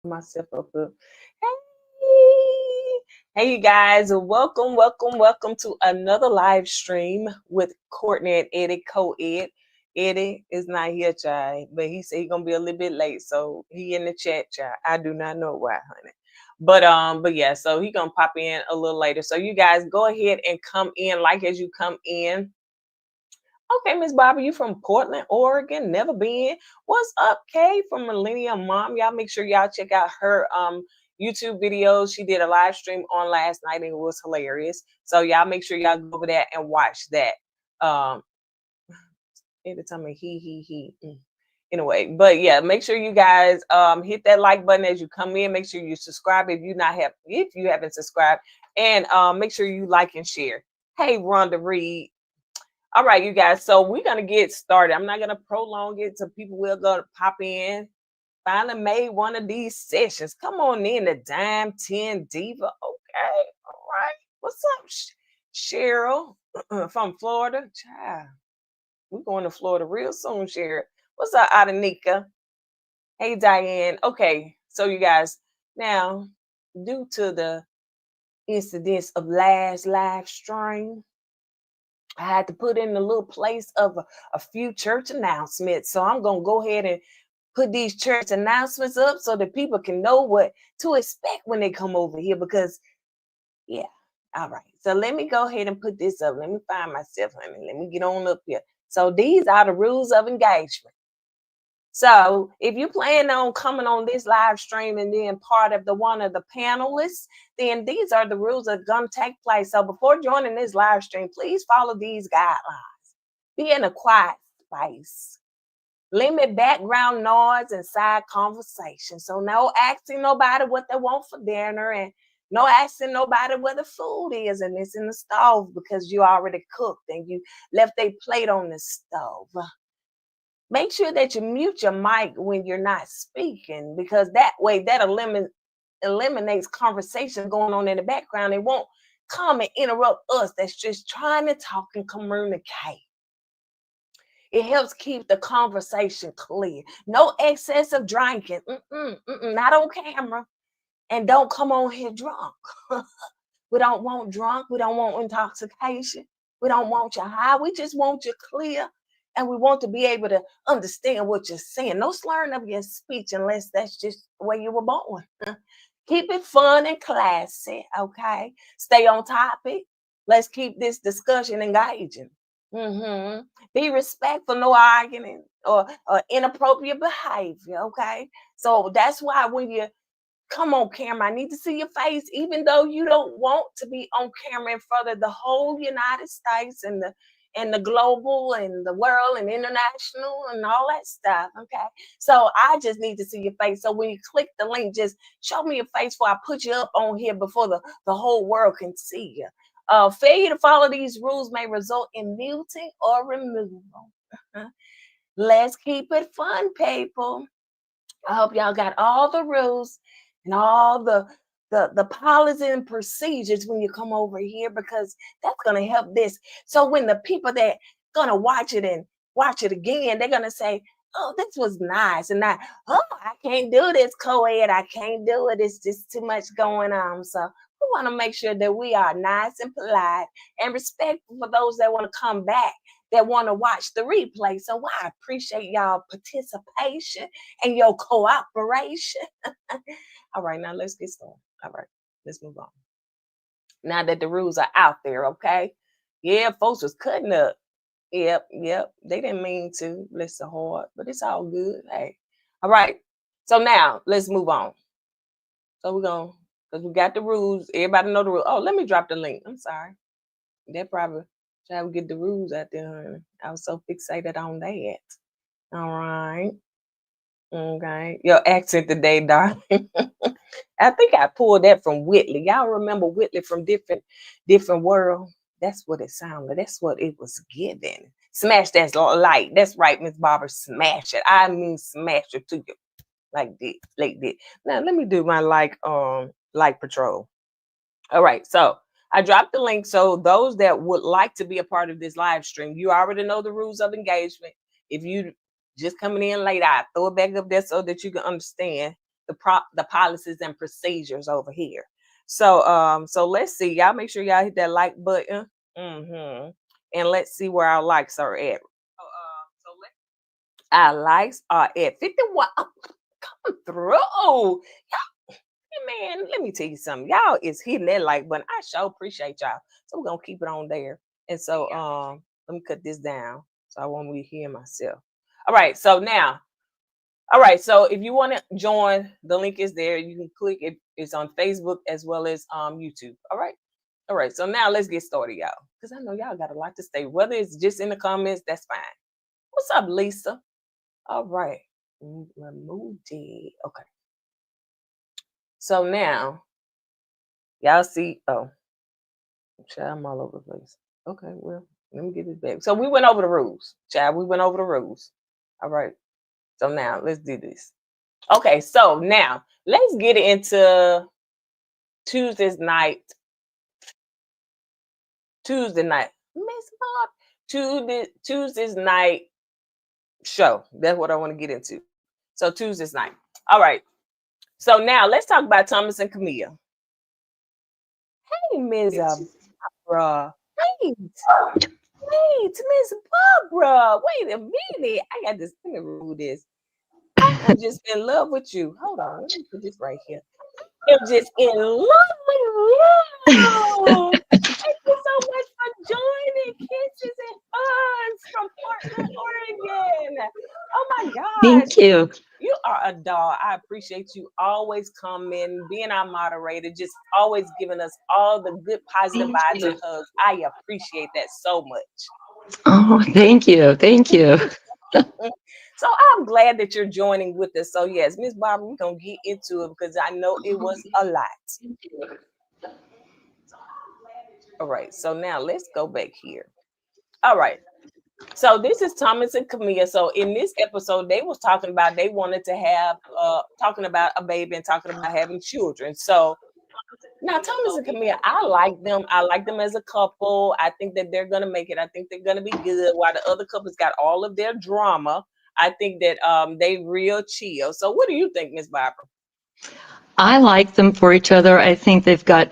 myself up here. Hey, you guys, welcome to another live stream with Courtney and Eddie, co-ed. Eddie is not here, child, but he said he's gonna be a little bit late, so he in the chat, child. I do not know why, honey. But yeah, so he gonna pop in a little later. So you guys go ahead and come in, like as you come in. Okay, Miss Barbara, you from Portland, Oregon? Never been. What's up, Kay from Millennium Mom? Y'all make sure y'all check out her YouTube videos. She did a live stream on last night and it was hilarious. So y'all make sure y'all go over there and watch that. Every time he. Anyway, but yeah, make sure you guys hit that like button as you come in. Make sure you subscribe if you haven't subscribed, and make sure you like and share. Hey, Rhonda Reed. All right, you guys. So we're gonna get started. I'm not gonna prolong it, so people will go to pop in. Finally made one of these sessions. Come on in, the Dime 10 Diva. Okay, all right. What's up, Cheryl from Florida? Child, we're going to Florida real soon, Cheryl. What's up, Adenika? Hey, Diane. Okay, so you guys, now due to the incidents of last live stream, I had to put in a little place of a few church announcements. So I'm going to go ahead and put these church announcements up so that people can know what to expect when they come over here. Because, yeah, all right. So let me go ahead and put this up. Let me find myself, honey. Let me get on up here. So these are the rules of engagement. So if you plan on coming on this live stream and being part of one of the panelists, then these are the rules that are going to take place. So before joining this live stream, please follow these guidelines. Be in a quiet space. Limit background noise and side conversation. So no asking nobody what they want for dinner, and no asking nobody where the food is and it's in the stove because you already cooked and you left a plate on the stove. Make sure that you mute your mic when you're not speaking, because that way that eliminates conversation going on in the background. It won't come and interrupt us that's just trying to talk and communicate. It helps keep the conversation clear. No excessive drinking, not on camera. And don't come on here drunk. We don't want drunk. We don't want intoxication. We don't want you high. We just want you clear. And we want to be able to understand what you're saying. No slurring of your speech unless that's just the way you were born. Keep it fun and classy, okay? Stay on topic. Let's keep this discussion engaging. Be respectful, no arguing or inappropriate behavior, okay? So that's why when you come on camera, I need to see your face, even though you don't want to be on camera in front of the whole United States and the global and the world and international and all that stuff, okay? So I just need to see your face. So when you click the link, just show me your face before I put you up on here before the whole world can see you. Failure to follow these rules may result in muting or removal. Let's keep it fun, people. I hope y'all got all the rules and all the policies and procedures when you come over here, because that's going to help this. So when the people that going to watch it and watch it again, they're going to say, oh, this was nice. And not, oh, I can't do this co-ed. I can't do it. It's just too much going on. So we want to make sure that we are nice and polite and respectful for those that want to come back, that want to watch the replay. So I appreciate y'all participation and your cooperation. All right, now let's get started. All right, let's move on. Now that the rules are out there, okay? Yeah, folks was cutting up. Yep. They didn't mean to. Bless the heart, but it's all good. Hey, all right. So now let's move on. So we're going, because we got the rules. Everybody know the rules. Oh, let me drop the link. I'm sorry. That probably try to get the rules out there, honey. I was so fixated on that. All right. Okay. Your accent today, darling. I think I pulled that from Whitley. Y'all remember Whitley from different world? That's what it sounded. That's what it was given. Smash that light. That's right, Miss Barbara. Smash it. I mean, smash it to you like this. Now let me do my like patrol. All right. So I dropped the link. So those that would like to be a part of this live stream, you already know the rules of engagement. If you just coming in late, I throw it back up there so that you can understand the policies and procedures over here. So let's see. Y'all make sure y'all hit that like button. And let's see where our likes are at. Our likes are at 51. Oh, come through. Y'all, man, let me tell you something. Y'all is hitting that like button. I sure appreciate y'all. So we're gonna keep it on there. And so let me cut this down so I won't be hearing myself. All right, so now, all right, so if you want to join, the link is there. You can click it. It's on Facebook as well as YouTube. All right, so now let's get started, y'all, because I know y'all got a lot to say. Whether it's just in the comments, that's fine. What's up, Lisa? All right, remove it. Okay. So now, y'all see, oh, child, I'm all over the place. Okay, well, let me get this back. So we went over the rules, child. We went over the rules. All right. So now let's do this. Okay, so now let's get into Tuesday night. Miss Bob. Tuesday's night show. That's what I want to get into. So Tuesday's night. All right. So now let's talk about Thomas and Camille. Hey, Miss Barbara. Wait, Miss Barbara. Wait a minute. I got this. Let me remove this. I'm just in love with you. Hold on. Let me put this right here. I'm just in love with you. Thank you so much for joining. Kisses and hugs from Portland, Oregon. Oh my gosh. Thank you. You are a doll. I appreciate you always coming, being our moderator, just always giving us all the good positive vibes and hugs. I appreciate that so much. Oh, thank you. Thank you. So I'm glad that you're joining with us. So yes, Miss Barbara, we're gonna get into it because I know it was a lot. All right, so now let's go back here. All right. So this is Thomas and Camille. So in this episode, they was talking about they wanted to have talking about a baby and talking about having children. So now Thomas and Camille, I like them. I like them as a couple. I think that they're gonna make it. I think they're gonna be good. While the other couples got all of their drama, I think that they real chill. So what do you think, Miss Barbara? I like them for each other. I think they've got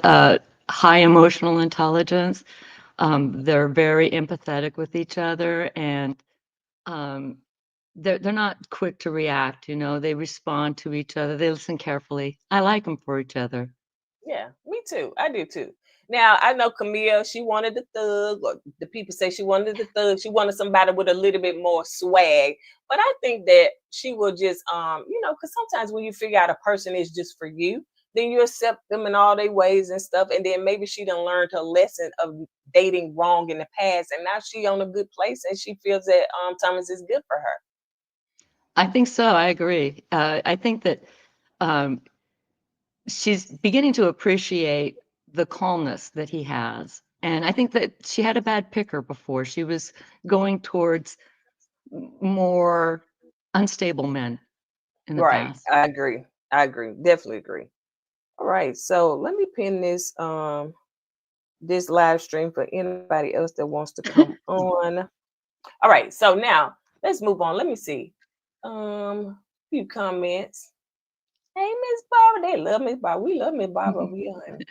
high emotional intelligence. They're very empathetic with each other, and um, they're not quick to react. They respond to each other. They listen carefully. I like them for each other. Yeah, me too. I do too. Now I know Camille, she wanted the thug, or the people say she wanted the thug. She wanted somebody with a little bit more swag. But I think that she will just because sometimes when you figure out a person is just for you, then you accept them in all their ways and stuff. And then maybe she done learned her lesson of dating wrong in the past. And now she on a good place and she feels that Thomas is good for her. I think so. I agree. I think that um, she's beginning to appreciate the calmness that he has. And I think that she had a bad picker before. She was going towards more unstable men in the Right. past. I agree. I agree. Definitely agree. All right. So let me pin this live stream for anybody else that wants to come on. All right, so now let's move on. Let me see. Few comments. Hey, Miss Barbara, they love Miss Barbara. We love Miss Barbara over here, honey.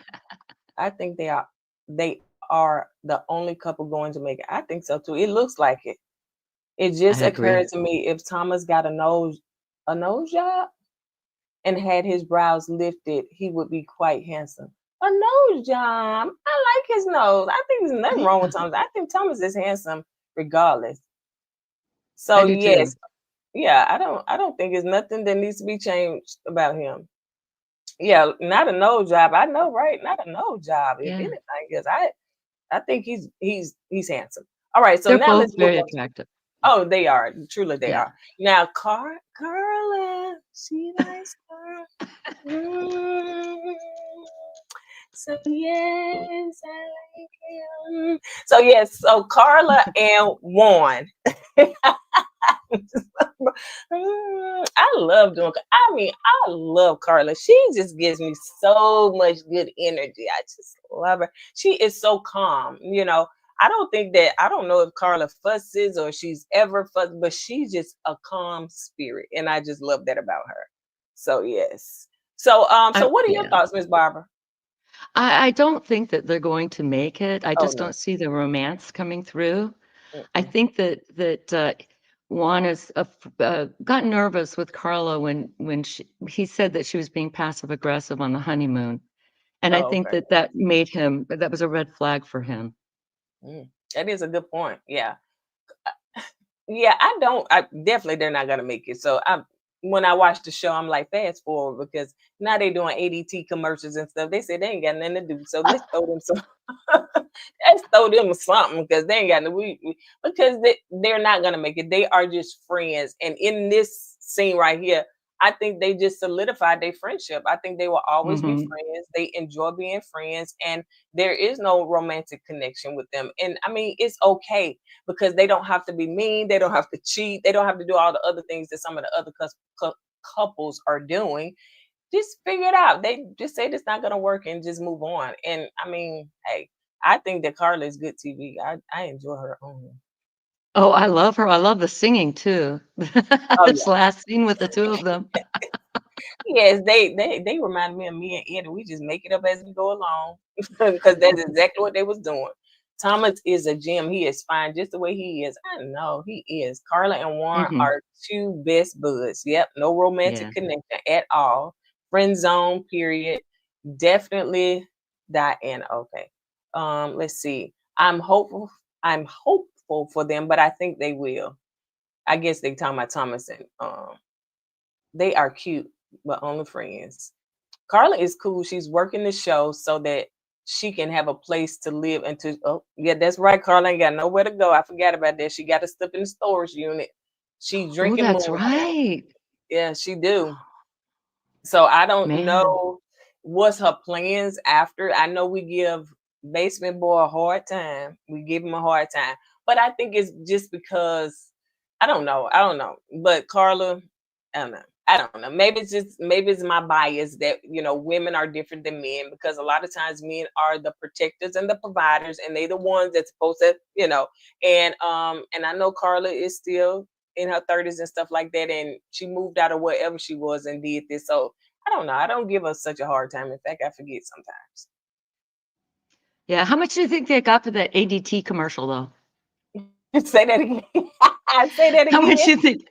I think they are the only couple going to make it. I think so too. It looks like it. It I just agree. occurred to me if Thomas got a nose job and had his brows lifted, he would be quite handsome. A nose job. I like his nose. I think there's nothing wrong with Thomas. I think Thomas is handsome regardless. I So do too. yes, yeah, I don't think there's nothing that needs to be changed about him. Yeah, not a nose job. I know, right? Not a nose job, if Yeah. anything, because I think he's handsome. All right, so They're now both let's move very on. attractive. Oh, they are. Truly they Yeah. are. Now Carla, she likes her. Mm. So yes, I like him. So yes, so Carla and Juan. I love doing. I mean, I love Carla. She just gives me so much good energy. I just love her. She is so calm. I don't know if Carla fusses or she's ever fussed, but she's just a calm spirit, and I just love that about her. So yes. So so what are your Yeah. thoughts, Miss Barbara? I don't think that they're going to make it. I Oh just no. don't see the romance coming through. I Mm-mm. think that Juan has got nervous with Carla when he said that she was being passive aggressive on the honeymoon, and I Oh, think okay. that made him that was a red flag for him. That is a good point. Yeah. Yeah, I don't. I definitely they're not gonna make it. So I, when I watch the show, I'm like fast forward because now they doing ADT commercials and stuff. They said they ain't got nothing to do, so let's throw them some. Let's throw them something because they ain't got no. Because they're not gonna make it. They are just friends, and in this scene right here, I think they just solidified their friendship. I think they will always be Hmm. friends. They enjoy being friends, and there is no romantic connection with them. And I mean, it's okay because they don't have to be mean, they don't have to cheat, they don't have to do all the other things that some of the other couples are doing. Just figure it out. They just say it's not going to work and just move on. And I mean, hey, I think that Carla is good TV. I enjoy her on. Oh, I love her. I love the singing too. Oh This yeah. last scene with the two of them. Yes, they remind me of me and Eddie. We just make it up as we go along because that's exactly what they was doing. Thomas is a gem. He is fine just the way he is. I know he is. Carla and Warren Hmm. are two best buds. Yep, no romantic Yeah. connection at all. Friend zone, period. Definitely Diana. Okay. Let's see. I'm hopeful for them, but I think they will. I guess they talking about Thomas and they are cute, but only friends. Carla is cool. She's working the show so that she can have a place to live and to. Oh, yeah, that's right. Carla ain't got nowhere to go. I forgot about that. She got to step in the storage unit. She Oh, drinking that's moonlight. right. Yeah, she do. So I don't Man. know what's her plans after. I know we give Basement Boy a hard time. We give him a hard time, but I think it's just because I don't know. I don't know. But Carla, I don't know. I don't know. Maybe it's my bias that women are different than men because a lot of times men are the protectors and the providers, and they the ones that's supposed to and I know Carla is still in her 30s and stuff like that, and she moved out of wherever she was and did this. So I don't know. I don't give her such a hard time. In fact, I forget sometimes. Yeah. How much do you think they got for that ADT commercial though? Say that again. I say that How much again. do you think?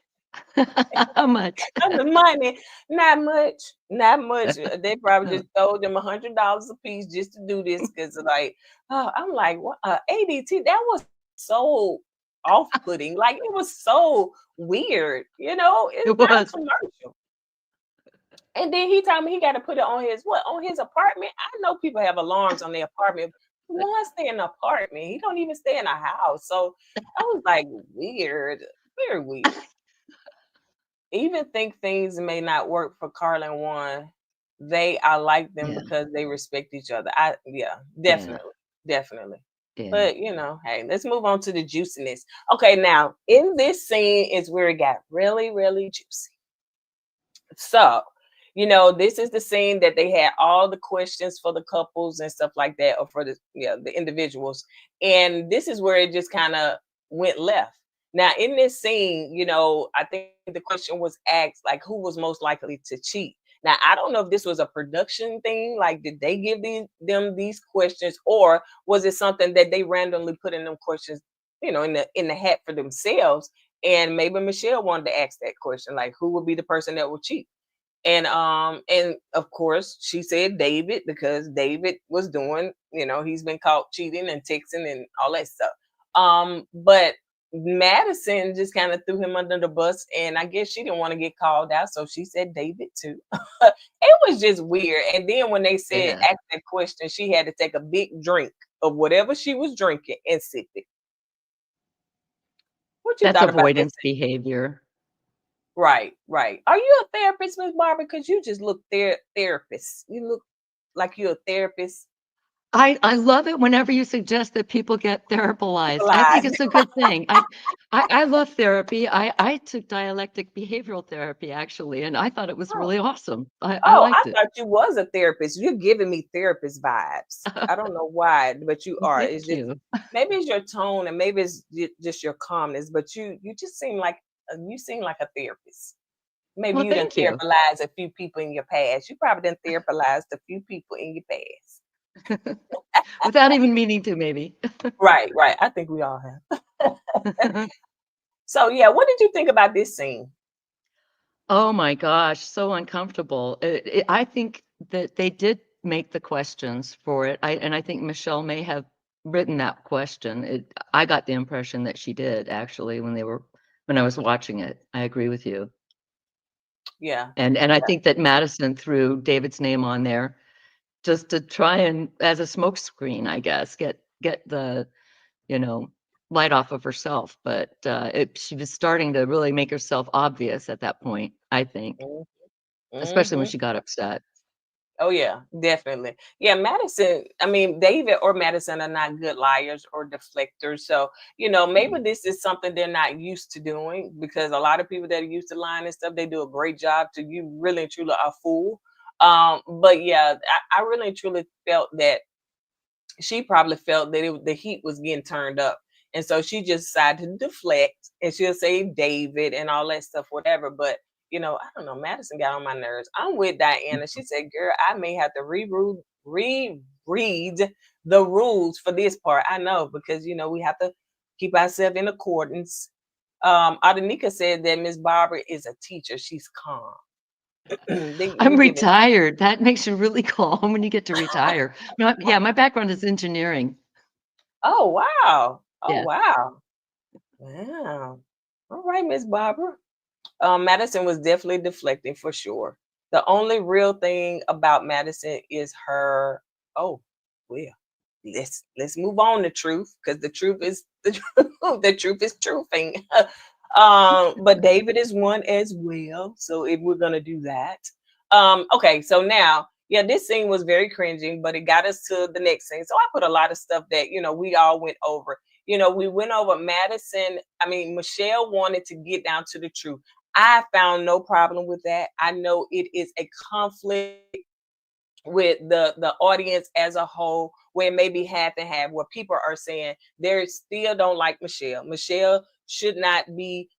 How much? The money, not much, not much. They probably just told them $100 a piece just to do this because, like, I'm like, what? ADT? That was so off-putting. Like, it was so weird. It's It not a was. commercial. And then he told me he got to put it on his what? On his apartment. I know people have alarms on their apartment. One stay in an apartment. He don't even stay in a house. So I was like, weird, very weird. Even think things may not work for Carla and Juan, I like them Yeah. because they respect each other. I Yeah, Yeah. definitely, definitely. Yeah. But hey, let's move on to the juiciness. Okay, now in this scene is where it got really, really juicy. So, this is the scene that they had all the questions for the couples and stuff like that, or for the individuals. And this is where it just kind of went left. Now, in this scene, I think the question was asked like who was most likely to cheat. Now, I don't know if this was a production thing, like did they give them these questions, or was it something that they randomly put in them questions, in the hat for themselves? And maybe Michelle wanted to ask that question, like who would be the person that would cheat? And of course she said David because David was doing, he's been caught cheating and texting and all that stuff. But Madison just kind of threw him under the bus, and I guess she didn't want to get called out, so she said David too. It was just weird. And then when they said Yeah. ask that question, she had to take a big drink of whatever she was drinking and sip it. What you That's thought about this? avoidance behavior. Right, right. Are you a therapist, Miss Barbara? Because you just look therapist. You look like you're a therapist. I love it whenever you suggest that people get therapalized. I think Lies. it's a good thing. I love therapy. I took dialectic behavioral therapy actually, and I thought it was Oh, really awesome. I oh, I liked it. thought you was a therapist. You're giving me therapist vibes. I don't know why, but you are. It's Thank just you. maybe it's your tone and maybe it's just your calmness, but you just seem like you seem like a therapist. Maybe Well, you done thank you. therapized a few people in your past. You probably done therapized a few people in your past. Without even meaning to, maybe. Right, right. I think we all have. So yeah, what did you think about this scene? Oh my gosh, so uncomfortable. I think that they did make the questions for it. I think Michelle may have written that question. I got the impression that she did actually when I was watching it. I agree with you. Yeah. And I think that Madison threw David's name on there just to try and as a smokescreen, I guess, get the, you know, light off of herself. But she was starting to really make herself obvious at that point, I think. Especially when Mm-hmm. she got upset. Oh yeah, definitely. Yeah, Madison, I mean, David or Madison are not good liars or deflectors. So, maybe this is something they're not used to doing because a lot of people that are used to lying and stuff, they do a great job to you really and truly a fool. But yeah, I really and truly felt that she probably felt that the heat was getting turned up. And so she just decided to deflect and she'll say David and all that stuff, whatever. But, I don't know. Madison got on my nerves. I'm with Diana. She said, girl, I may have to reread the rules for this part. I know because, we have to keep ourselves in accordance. Adenika said that Miss Barbara is a teacher. She's calm. I'm You give it. retired. That makes you really calm when you get to retire. Yeah, my background is engineering. Oh, wow. Oh, Yeah. wow. Wow. All right, Miss Barbara. Madison was definitely deflecting for sure. The only real thing about Madison is her. Oh, well, let's move on to truth because the truth is the truth. The truth is truthing. But David is one as well. So if we're gonna do that, okay. So now, yeah, this scene was very cringing, but it got us to the next scene. So I put a lot of stuff that we all went over. We went over Madison. I mean, Michelle wanted to get down to the truth. I found no problem with that. I know it is a conflict with the audience as a whole, where maybe half and half, where people are saying they still don't like Michelle. Michelle should not be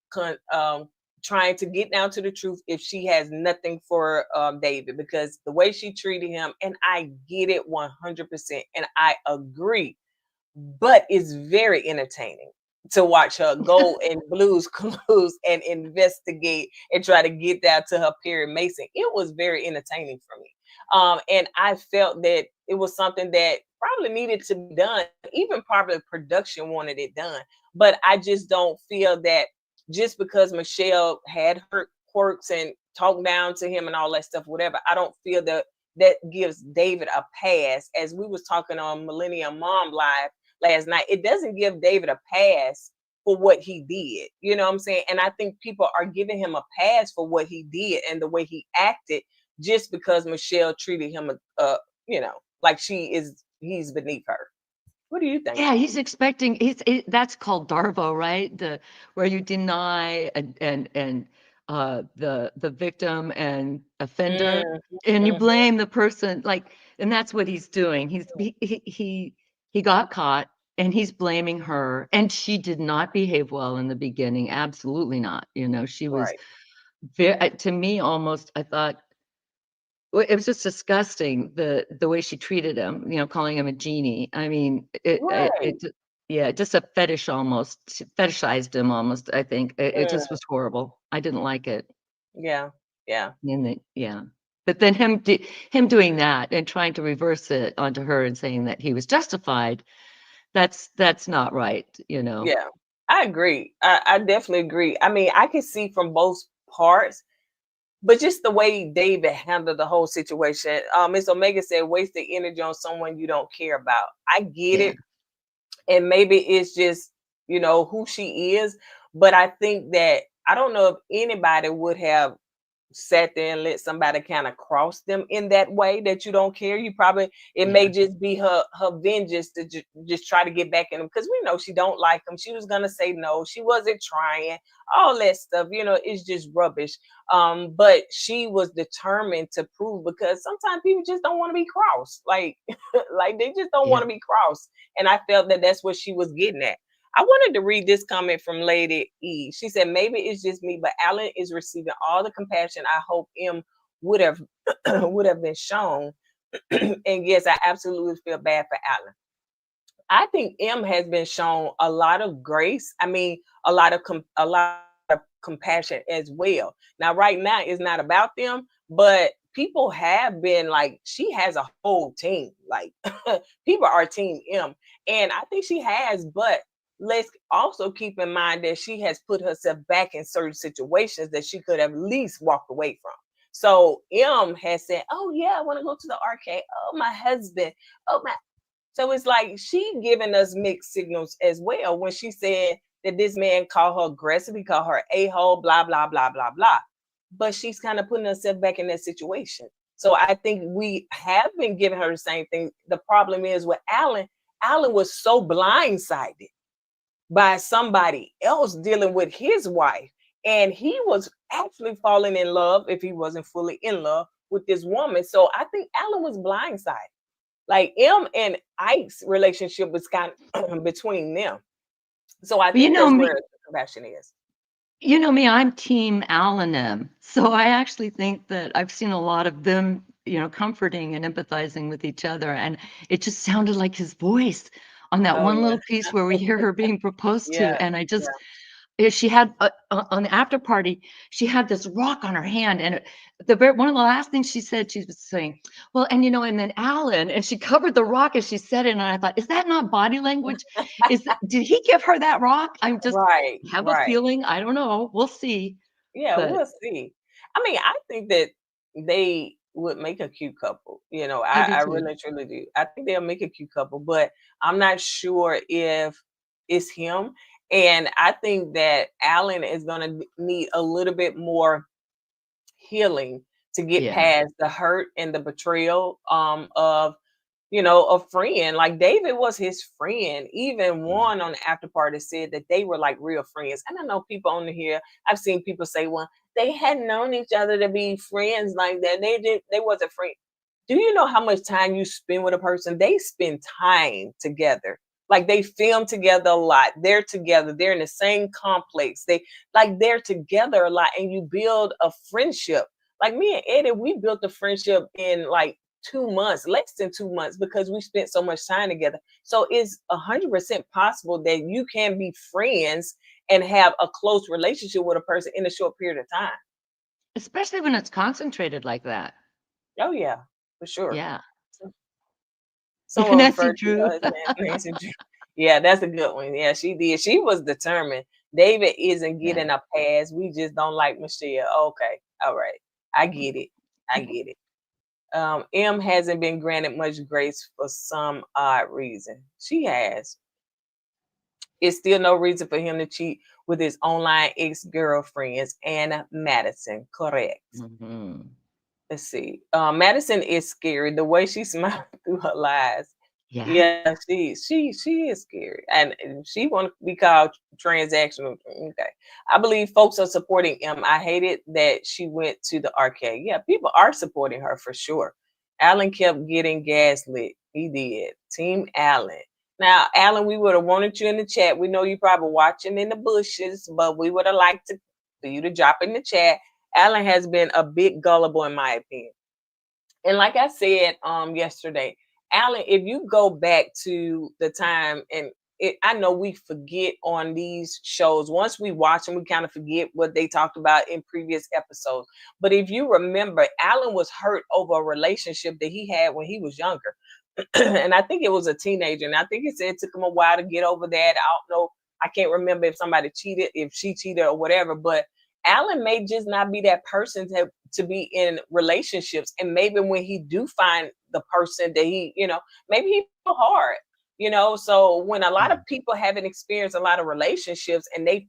trying to get down to the truth if she has nothing for David, because the way she treated him, and I get it 100%, and I agree, but it's very entertaining to watch her go and blues clues and investigate and try to get down to her Perry Mason. It was very entertaining for me. And I felt that it was something that probably needed to be done. Even probably production wanted it done. But I just don't feel that just because Michelle had her quirks and talked down to him and all that stuff, whatever, I don't feel that gives David a pass. As we was talking on Millennium Mom Live last night, it doesn't give David a pass for what he did. You know what I'm saying? And I think people are giving him a pass for what he did and the way he acted just because Michelle treated him, like he's beneath her. What do you think? Yeah, he's expecting that's called Darvo, right? Where you deny the victim and offender, Mm, and you mhm, blame the person, like, and that's what he's doing. He got caught and he's blaming her, and she did not behave well in the beginning. Absolutely not. She was right, very, to me, almost, I thought, well, it was just disgusting the way she treated him, calling him a genie. I mean, right. yeah, just a fetish almost. She fetishized him almost, I think. It just Mm, was horrible. I didn't like it. yeah, yeah, Yeah. But then him doing that and trying to reverse it onto her and saying that he was justified, that's not right. yeah. I agree. I definitely agree. I mean, I can see from both parts. But just the way David handled the whole situation, Miss Omega said, waste the energy on someone you don't care about. I get Yeah. it. And maybe it's just, who she is. But I think that I don't know if anybody would have sat there and let somebody kind of cross them in that way that you don't care. You probably it may Yeah. just be her vengeance to just try to get back in them because we know she don't like him. She was gonna say no. She wasn't trying. All that stuff, it's just rubbish. But she was determined to prove because sometimes people just don't want to be crossed. Like like they just don't want Yeah. to be crossed. And I felt that that's what she was getting at. I wanted to read this comment from Lady E. She said, maybe it's just me, but Alan is receiving all the compassion I hope M would have would have been shown. And yes, I absolutely feel bad for Alan. I think M has been shown a lot of grace. I mean, a lot of compassion as well. Now, right now, it's not about them, but people have been like, she has a whole team. Like, people are Team M, and I think she has. But let's also keep in mind that she has put herself back in certain situations that she could have at least walked away from. So M has said, "Oh yeah, I want to go to the arcade. Oh, my husband. Oh my." So it's like she giving us mixed signals as well when she said that this man called her aggressive, he called her a-hole, blah, blah, blah, blah, blah. But she's kind of putting herself back in that situation. So I think we have been giving her the same thing. The problem is with Alan, Alan was so blindsided by somebody else dealing with his wife. And he was actually falling in love, if he wasn't fully in love, with this woman. So I think Alan was blindsided. Like M and Ike's relationship was kind of between them. So I But you think know that's me, where the compassion is. I'm Team Alanim. So I actually think that I've seen a lot of them, comforting and empathizing with each other. And it just sounded like his voice on that Oh one yeah. little piece where we hear her being proposed to. Yeah. And I Yeah. just, she had on the after party, she had this rock on her hand, and one of the last things she said, she was saying, "Well, and then Alan," and she covered the rock as she said it, and I thought, is that not body language? Did he give her that rock? I'm just Right. have a Right. feeling. I don't know. We'll see. Yeah, But we'll see. I mean, I think that they would make a cute couple. I do I too. really truly do. I think they'll make a cute couple, but I'm not sure if it's him. And I think that Alan is gonna need a little bit more healing to get Yeah. past the hurt and the betrayal of a friend. Like David was his friend. Even Yeah. one on the after party said that they were like real friends. And I know people on here, I've seen people say, well, they hadn't known each other to be friends like that. They wasn't friends. Do you know how much time you spend with a person? They spend time together. Like they film together a lot. They're together. They're in the same complex. They're together a lot, and you build a friendship. Like me and Eddie, we built a friendship in like 2 months, less than 2 months, because we spent so much time together. So it's 100% possible that you can be friends and have a close relationship with a person in a short period of time. Especially when it's concentrated like that. Oh yeah, for sure. Yeah. Someone Nancy referred to Drew. her as Nancy Drew. Yeah, that's a good one. Yeah, she did. She was determined. David isn't Yeah. getting a pass. We just don't like Michelle. Okay. All right. I get it. I get it. M hasn't been granted much grace for some odd reason. She has. It's still no reason for him to cheat with his online ex-girlfriends and Madison. Correct. Hmm. Let's see. Madison is scary. The way she smiles through her lies. Yeah. Yeah, she is scary, and she want to be called transactional. Okay, I believe folks are supporting him. I hated that she went to the arcade. Yeah, people are supporting her for sure. Alan kept getting gaslit. He did. Team Alan. Now, Alan, we would have wanted you in the chat. We know you probably watching in the bushes, but we would have liked for you to drop in the chat. Alan has been a bit gullible, in my opinion. And like I said yesterday, Alan, if you go back to the time, and I know we forget on these shows. Once we watch them, we kind of forget what they talked about in previous episodes. But if you remember, Alan was hurt over a relationship that he had when he was younger. And I think it was a teenager. And I think he said it took him a while to get over that. I don't know. I can't remember if somebody cheated, if she cheated or whatever. But Alan may just not be that person to be in relationships. And maybe when he do find the person that maybe he feel hard, So when a lot of Yeah. people haven't experienced a lot of relationships and they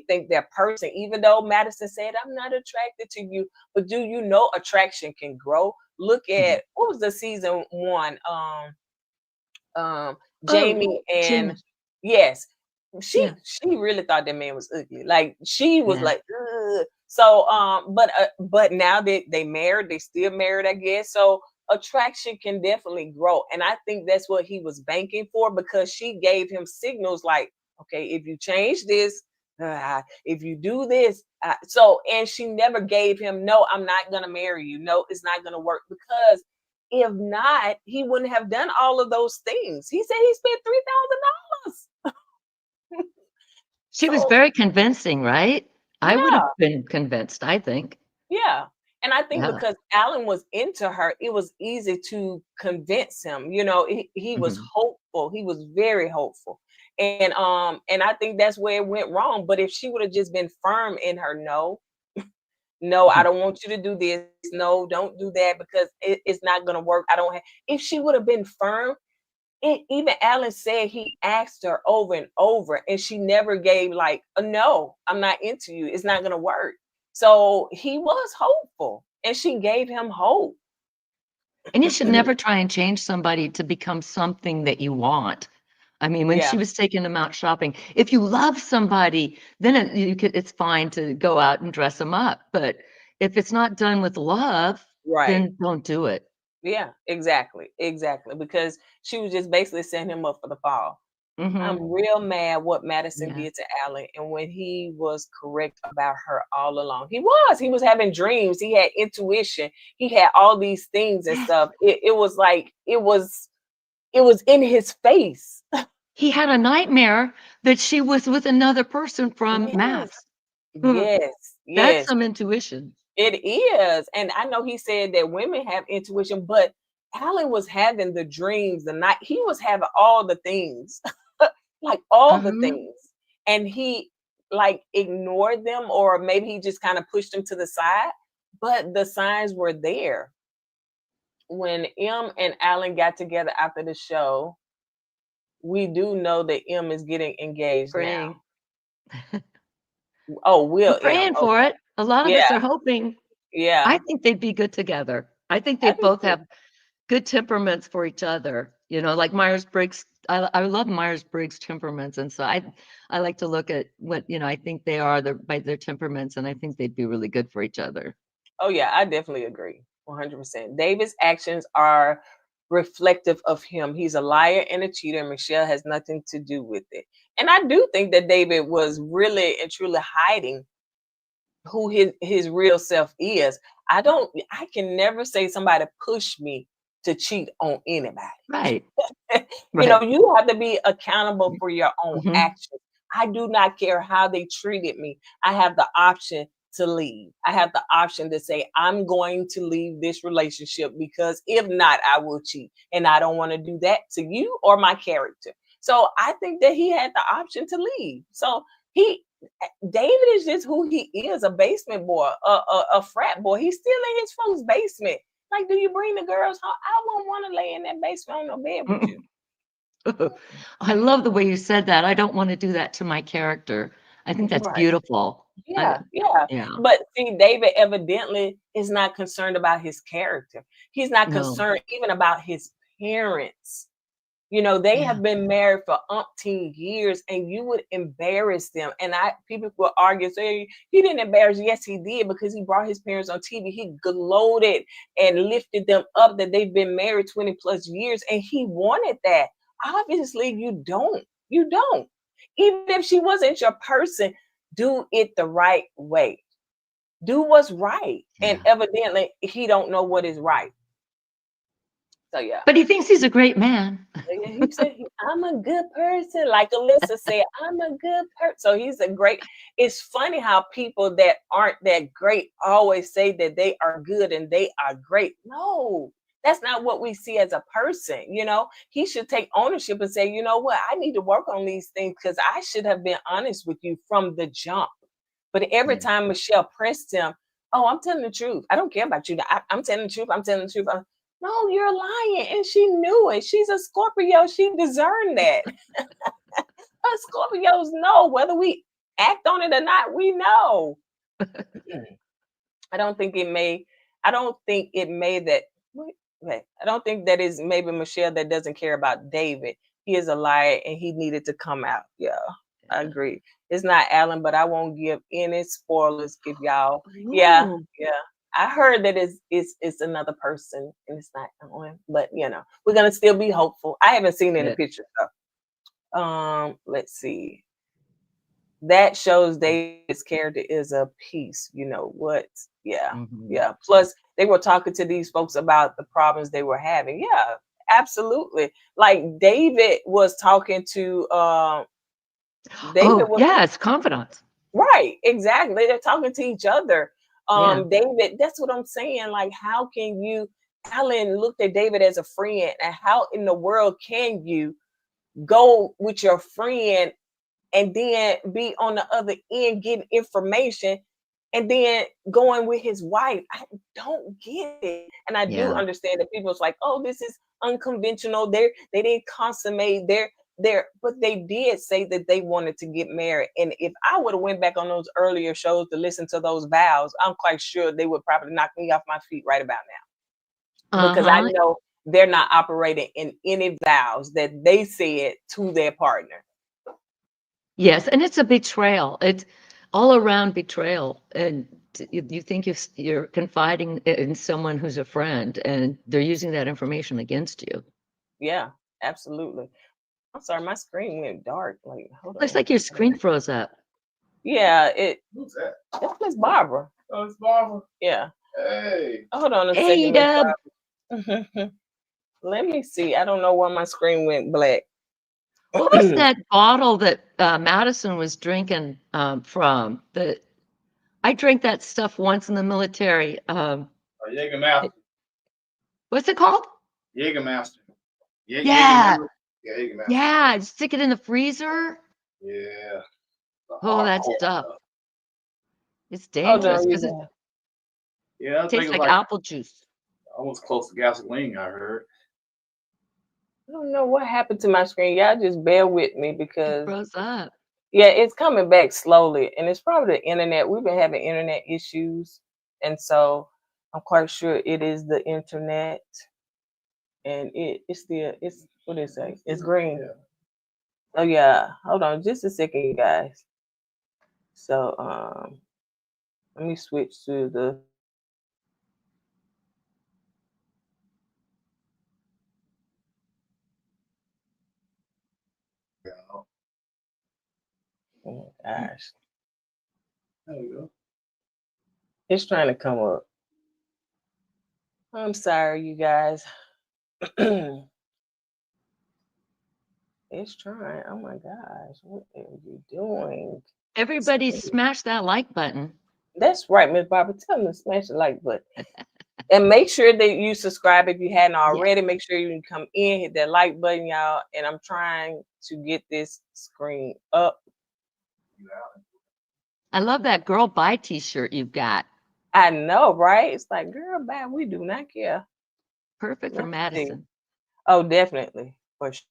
think that person, even though Madison said, I'm not attracted to you, but do you know attraction can grow? Look Mhm. at what was the season one? Oh, Jamie and Jamie. yes, she Yeah. she really thought that man was ugly. Like she was Yeah. like, ugh. So but now that they married, they still married, I guess. So attraction can definitely grow. And I think that's what he was banking for, because she gave him signals like, okay, if you change this, if you do this. And she never gave him, no, I'm not going to marry you. No, it's not going to work. Because if not, he wouldn't have done all of those things. He said he spent $3,000. She was So, very convincing, right? I would have yeah. been convinced, I think. Yeah. And I think Yeah. because Alan was into her, it was easy to convince him. You know, he was Mhm. hopeful. He was very hopeful. And I think that's where it went wrong. But if she would have just been firm in her no, no, I Mhm. don't want you to do this. No, don't do that, because it's not gonna work. I don't have if she would have been firm, even Alan said he asked her over and over, and she never gave like a no. I'm not into you. It's not gonna work. So he was hopeful, and she gave him hope. And you should never try and change somebody to become something that you want. I mean, when she Yeah, was taking him out shopping, if you love somebody, then it's fine to go out and dress them up. But if it's not done with love, right. then don't do it. Yeah, exactly, exactly. Because she was just basically setting him up for the fall. I'm Mhm. real mad what Madison Yeah. did to Alan, and when he was correct about her all along. He was having dreams, he had intuition, he had all these things and Yes. stuff. It was like it was in his face. He had a nightmare that she was with another person from Yes, MAFS. yes, That's yes. some intuition. It is. And I know he said that women have intuition, but Alan was having the dreams, the night he was having all the things, like all the Uh-huh. things. And he like ignored them, or maybe he just kind of pushed them to the side. But the signs were there. When M and Alan got together after the show, we do know that M is getting engaged now. Praying. Oh, We're will M. praying for Okay. it. A lot of Yeah, us are hoping. I yeah. think they'd be good together. I think I they'd do both too. have good temperaments for each other. Like Myers-Briggs. I love Myers-Briggs temperaments, and so I like to look at what I think they are by their temperaments, and I think they'd be really good for each other. Oh yeah, I definitely agree. 100%. David's actions are reflective of him. He's a liar and a cheater, and Michelle has nothing to do with it. And I do think that David was really and truly hiding who his real self is. I can never say somebody pushed me to cheat on anybody. Right. You know, Right. you have to be accountable for your own Mhm. actions. I do not care how they treated me. I have the option to leave. I have the option to say, I'm going to leave this relationship, because if not, I will cheat. And I don't want to do that to you or my character. So I think that he had the option to leave. So he, David is just who he is, a basement boy, a frat boy. He's still in his folks' basement. Like, do you bring the girls home? I won't want to lay in that basement on no bed with you. I love the way you said that. I don't want to do that to my character. I think that's Right. beautiful. I Yeah, yeah. Yeah. But see, David evidently is not concerned about his character. He's not No. concerned even about his parents. You know, they Yeah. have been married for umpteen years, and you would embarrass them. And people will argue, say he didn't embarrass. Yes, he did, because he brought his parents on TV. He gloated and lifted them up that they've been married 20 plus years, and he wanted that. Obviously, you don't. You don't. Even if she wasn't your person, do it the right way. Do what's right. And Yeah. evidently, he don't know what is right. So yeah. But he thinks he's a great man. Yeah, he said, I'm a good person. Like Alyssa said, I'm a good person. So he's a great. It's funny how people that aren't that great always say that they are good and they are great. No, that's not what we see as a person. You know, he should take ownership and say, you know what, I need to work on these things, because I should have been honest with you from the jump. But every Yeah. time Michelle pressed him, oh, I'm telling the truth. I don't care about you. I'm telling the truth. I'm telling the truth. No, you're lying. And she knew it. She's a Scorpio. She discerned that. Us Scorpios know whether we act on it or not. We know. I don't think it may. I don't think it may that. Wait, I don't think that is maybe Michelle that doesn't care about David. He is a liar and he needed to come out. Yeah, I Yeah. agree. It's not Alan, but I won't give any spoilers if y'all. Yeah, Ooh. yeah. I heard that it's another person and it's not on, but you know, we're gonna still be hopeful. I haven't seen any Yeah. pictures though. Let's see. That shows David's character is a piece. You know what? Yeah, Mhm. yeah. Plus, they were talking to these folks about the problems they were having. Yeah, absolutely. Like David was talking to David Oh, was yeah, it's confidants. right, exactly. They're talking to each other. Yeah. David, that's what I'm saying. Like, how can you Alan looked at David as a friend, and how in the world can you go with your friend and then be on the other end getting information and then going with his wife? I don't get it. And I do Yeah. understand that people's like, oh, this is unconventional. They didn't consummate their but they did say that they wanted to get married. And if I would have went back on those earlier shows to listen to those vows, I'm quite sure they would probably knock me off my feet right about now. Because I Uh-huh. know they're not operating in any vows that they said to their partner. Yes, and it's a betrayal. It's all around betrayal. And you think you're confiding in someone who's a friend, and they're using that information against you. Yeah, absolutely. I'm sorry, my screen went dark. Like, hold Looks on. like your screen froze up. Yeah, Who's that? it's Miss Barbara. Oh, it's Barbara. Yeah. Hey. Hold on a Hey, second, Miss Deb. Barbara. Let me see. I don't know why my screen went black. What was that bottle that Madison was drinking from? I drank that stuff once in the military. Jägermeister. What's it called? Jägermeister. Yeah, Jägermeister. Yeah, Jägermeister. yeah. Stick it in the freezer. Yeah. The Oh, that hardcore stuff. It's Hold dangerous on, you because it guys. Yeah, I think tastes it's like like apple juice. almost close to gasoline, I heard. I don't know what happened to my screen. Y'all just bear with me It because froze up. yeah, it's coming back slowly, and it's probably the internet. We've been having internet issues, and so I'm quite sure it is the internet, and it's what is it? It's green. Yeah. Oh yeah, hold on just a second, you guys. So let me switch to the oh my gosh, There we go. it's trying to come up. I'm sorry, you guys. It's trying. Oh my gosh, what are you doing? Everybody smash that like button. That's right, Miss Barbara. Tell them to smash the like button. And make sure that you subscribe if you hadn't Yeah. already. Make sure you come in, hit that like button, y'all. And I'm trying to get this screen up. I love that girl bye t-shirt you've got. I know, right? It's like, girl, bye. We do not care. Perfect for Let's see. Madison. Oh, definitely. For sure.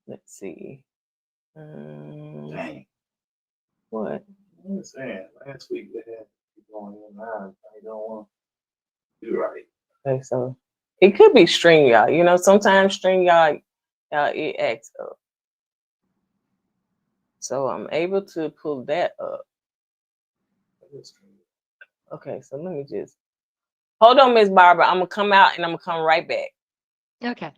Let's see. Dang. What? I'm saying, last week they had people going in and out. I don't want to do right. Okay, so it could be StreamYard. You know, sometimes StreamYard it acts up. So I'm able to pull that up. Okay, so let me just hold on, Miss Barbara. I'm gonna come out and I'm gonna come right back. Okay.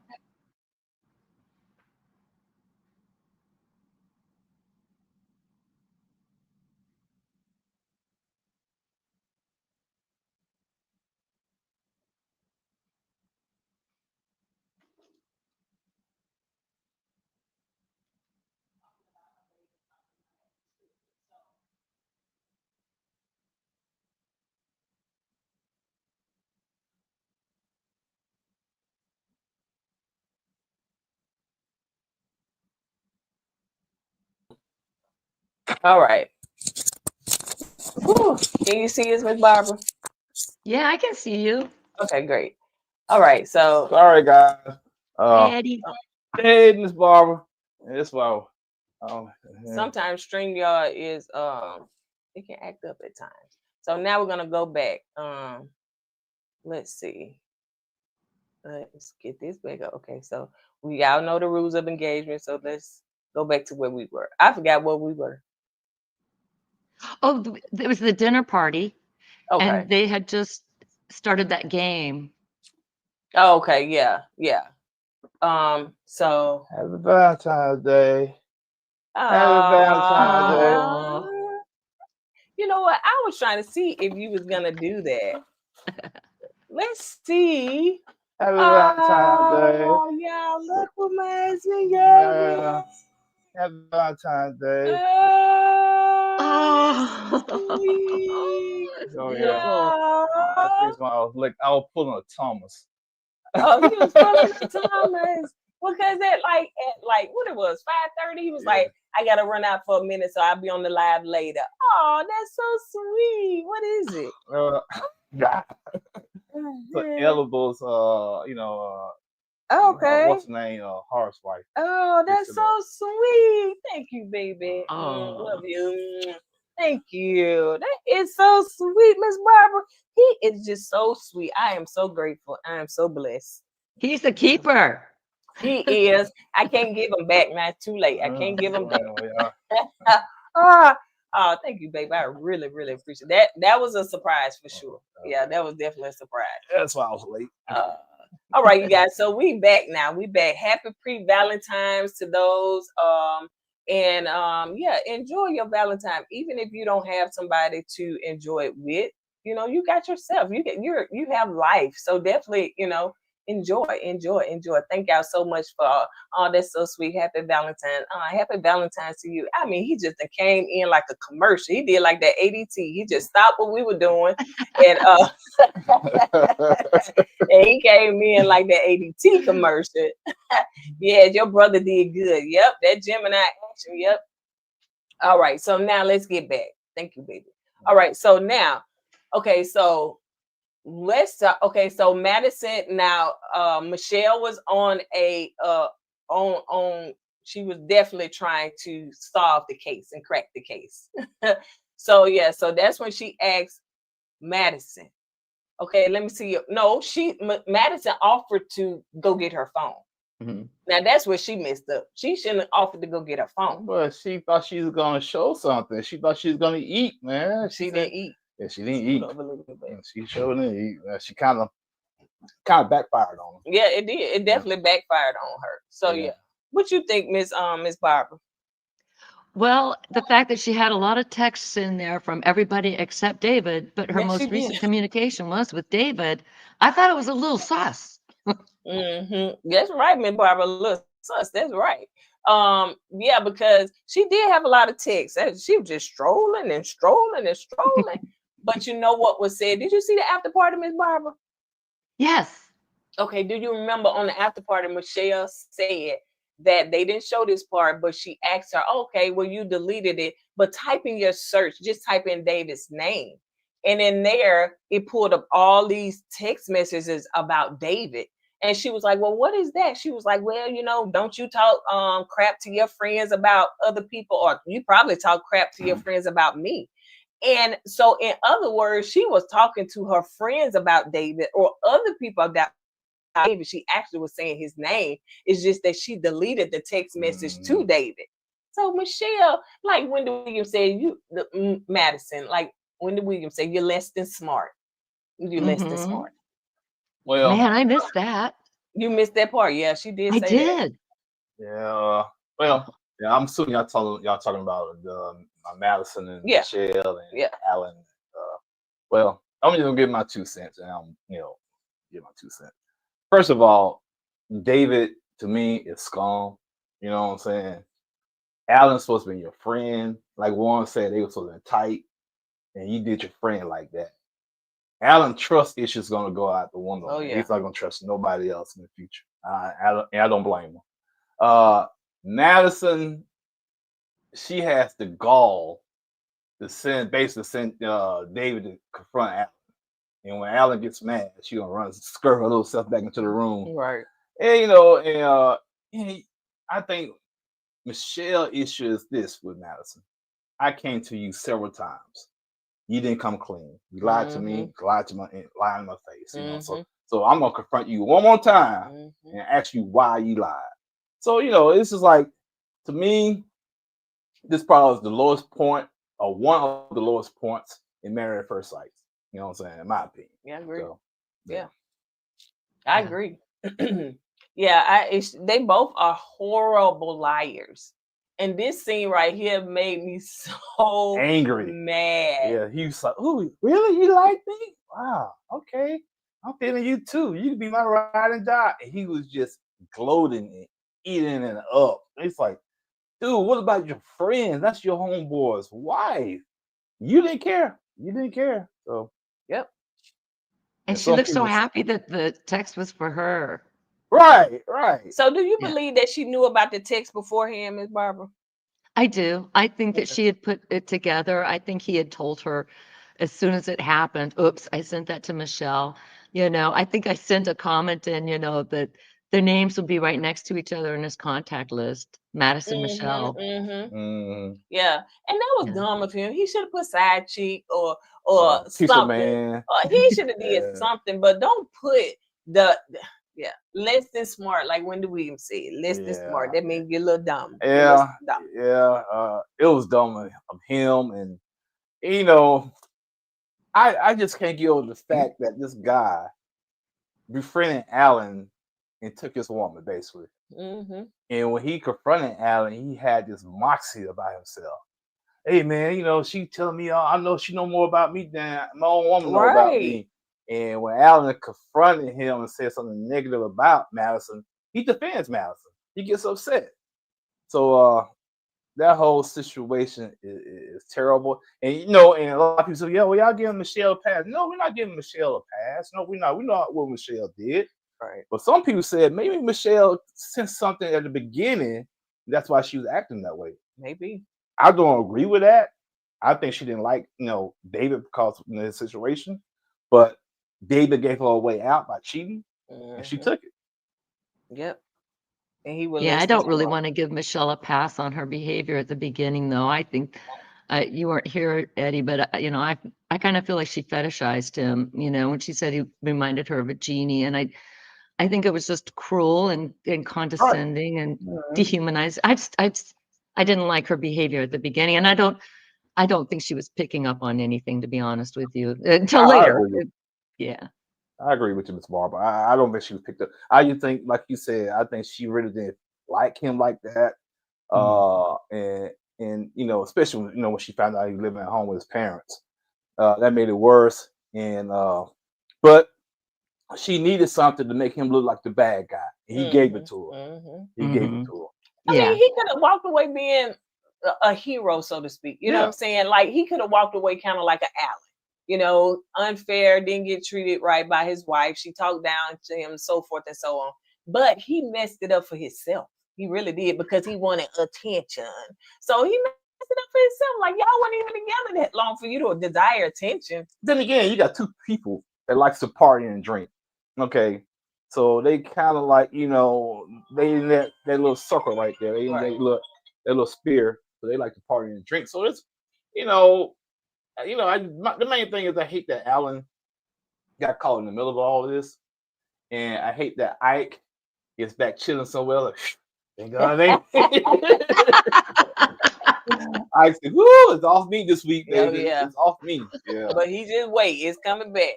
All right. Whew. Can you see us, Miss Barbara? Yeah, I can see you. Okay, great. All right, so Sorry, guys. Hey, Eddie. Hey, Miss Barbara. That's why. sometimes StreamYard is it can act up at times. So now we're gonna go back. Let's see. Let's get this back up. Okay, so we all know the rules of engagement. So let's go back to where we were. I forgot where we were. Oh, it was the dinner party, Okay. and they had just started that game. Oh, okay. Yeah. Yeah. So. Happy Valentine's Day. Happy Valentine's Day. Aw. You know what? I was trying to see if you was gonna do that. Let's see. Happy Valentine's Day. Oh, yeah, look what my husband Yeah. got. Happy Valentine's Day. Oh, Oh, sweet. Oh yeah. beautiful. That's the reason why I was pulling a Thomas. Oh, he was pulling the Thomas. Because at what it was, 5:30, he was Yeah. like, I gotta run out for a minute, so I'll be on the live later. Oh, that's so sweet. What is it? Yeah. So Elable's, Okay. what's the name? Horse wife. Oh, that's so sweet. Thank you, baby. Oh. Love you. Thank you. That is so sweet, Miss Barbara. He is just so sweet. I am so grateful. I am so blessed. He's the keeper. He is. I can't give him back now. It's too late. I can't give him back. Yeah. Oh, thank you, baby. I really, really appreciate that. That was a surprise for sure. Yeah, that was definitely a surprise. That's why I was late. All right, you guys. So we back now. We back. Happy pre-Valentine's to those. Yeah, enjoy your Valentine. Even if you don't have somebody to enjoy it with, you got yourself. You have life. So definitely, enjoy. Thank y'all so much for all that's so sweet. Happy Valentine. Happy Valentine's to you. I mean, he just came in like a commercial. He did like that ADT. He just stopped what we were doing and and he came in like that ADT commercial. Yeah, your brother did good. Yep, that Gemini action. Yep. All right, so now let's get back. Thank you, baby. All right, so now, okay, so let's talk. Okay, so Madison. Now, Michelle was on on. She was definitely trying to solve the case and crack the case. So yeah, so that's when she asked Madison. Okay, let me see. No, Madison offered to go get her phone. Mm-hmm. Now that's where she messed up. She shouldn't have offered to go get her phone. But she thought she was gonna show something. She thought she was gonna eat, man. She didn't eat. Yeah, she didn't eat. Up a little bit, baby. She showed didn't eat. She kind of backfired on her. Yeah, it did. It definitely backfired on her. So yeah. What you think, Miss Barbara? Well, the fact that she had a lot of texts in there from everybody except David, but her Yes, she most recent did. communication was with David. I thought it was a little sus. That's right, Miss Barbara. Look, sus. That's right. Yeah, because she did have a lot of texts. She was just strolling and strolling and strolling. But you know what was said? Did you see the after party, Miss Barbara? Yes. Okay. Do you remember on the after party, Michelle said that they didn't show this part, but she asked her, okay, well, you deleted it, but type in your search, just type in David's name. And in there, it pulled up all these text messages about David. And she was like, well, what is that? She was like, well, don't you talk crap to your friends about other people, or you probably talk crap to your friends about me. And so, in other words, she was talking to her friends about David or other people about David. She actually was saying his name. It's just that she deleted the text message to David. So Michelle, like Wendy Williams said, Madison, like Wendy Williams said, you're less than smart. You're less than smart. Well, man, I missed that. You missed that part. Yeah, she did. I say did. That. Yeah. Well, yeah. I'm assuming y'all talking about Madison and Michelle and Alan. Well, I'm just gonna give my 2 cents, and I'm give my 2 cents. First of all, David to me is scum. You know what I'm saying? Alan's supposed to be your friend. Like Warren said, they were supposed to be tight, and you did your friend like that. Alan trust issues gonna go out the window. Oh, yeah. He's not gonna trust nobody else in the future. I don't blame him. Madison, she has the gall to basically send David to confront Alan. And when Alan gets mad, she gonna skirt her little self back into the room. Right. And I think Michelle issue is this with Madison. I came to you several times. You didn't come clean. You lied to me, lied in my face. So So I'm gonna confront you one more time and ask you why you lied. So it's just like, to me, this probably is the lowest point, or one of the lowest points in Married at First Sight. You know what I'm saying? In my opinion. Yeah, I agree. So, yeah, I agree. Yeah, they both are horrible liars. And this scene right here made me so angry, mad. Yeah, he was like, "Ooh, really? You like me? Wow, okay. I'm feeling you too. You can be my ride and die." And he was just gloating and eating it up. It's like, dude, what about your friends? That's your homeboy's wife. You didn't care. You didn't care. So, yep. And she looked so happy that the text was for her. Right. So do you believe that she knew about the text beforehand, Ms. Barbara? I do. I think that she had put it together. I think he had told her as soon as it happened, oops, I sent that to Michelle. I think I sent a comment in, that their names would be right next to each other in his contact list, Madison, Michelle. Yeah. And that was dumb of him. He should have put side cheek or something. He should have did something, but don't put less than smart. Like Wendy Williams said, less than smart. That means you're a little dumb. Yeah. It was dumb of him. And, I just can't get over the fact that this guy befriended Alan and took his woman, basically. And when he confronted Alan, he had this moxie about himself. Hey, man, she telling me, I know she know more about me than my own woman know about me. And when Alan confronted him and said something negative about Madison, he defends Madison. He gets upset. So that whole situation is terrible. And and a lot of people say, yeah, well, y'all giving Michelle a pass. No, we're not giving Michelle a pass. No, we're not. We know what Michelle did. Right. But some people said maybe Michelle sensed something at the beginning. That's why she was acting that way. Maybe. I don't agree with that. I think she didn't like, David because of his situation. But David gave her a way out by cheating, and she took it. Yep. And he will. Yeah, I don't really want to give Michelle a pass on her behavior at the beginning, though. I think you weren't here, Eddie, but I kind of feel like she fetishized him. When she said he reminded her of a genie, and I think it was just cruel and condescending and dehumanized. I didn't like her behavior at the beginning, and I don't think she was picking up on anything, to be honest with you, until later. Yeah. I agree with you, Ms. Barbara. I don't think she was picked up. I just think, like you said, I think she really didn't like him like that. And especially when she found out he was living at home with his parents, that made it worse. And but she needed something to make him look like the bad guy. He gave it to her. He gave it to her. I mean, he could have walked away being a hero, so to speak. You know what I'm saying? Like he could have walked away kind of like an Alan. Unfair, didn't get treated right by his wife. She talked down to him, so forth and so on. But he messed it up for himself. He really did, because he wanted attention. So he messed it up for himself. Like, y'all weren't even together that long for you to desire attention. Then again, you got two people that likes to party and drink. Okay. So they kind of like, they in that little circle right there. They in that little spear. So they like to party and drink. So it's, the main thing is I hate that Alan got caught in the middle of all of this, and I hate that Ike is back chilling somewhere. Like, thank God, Ike said, "Woo, it's off me this week, baby. It's off me." Yeah, but he just wait. It's coming back.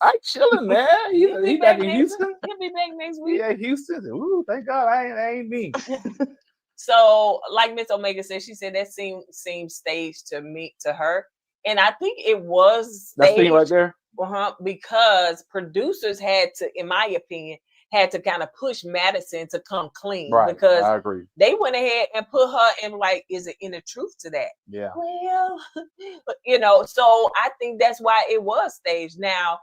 Ike chilling, man. He back in Houston. He'll be back next week. Yeah, Houston. Woo, thank God, I ain't me. So, like Miss Omega said, she said that seemed staged to her. And I think it was that thing right there. Because producers had to, in my opinion, kind of push Madison to come clean. Right. Because I agree. They went ahead and put her in, like, is it any truth to that? Yeah. Well, so I think that's why it was staged. Now,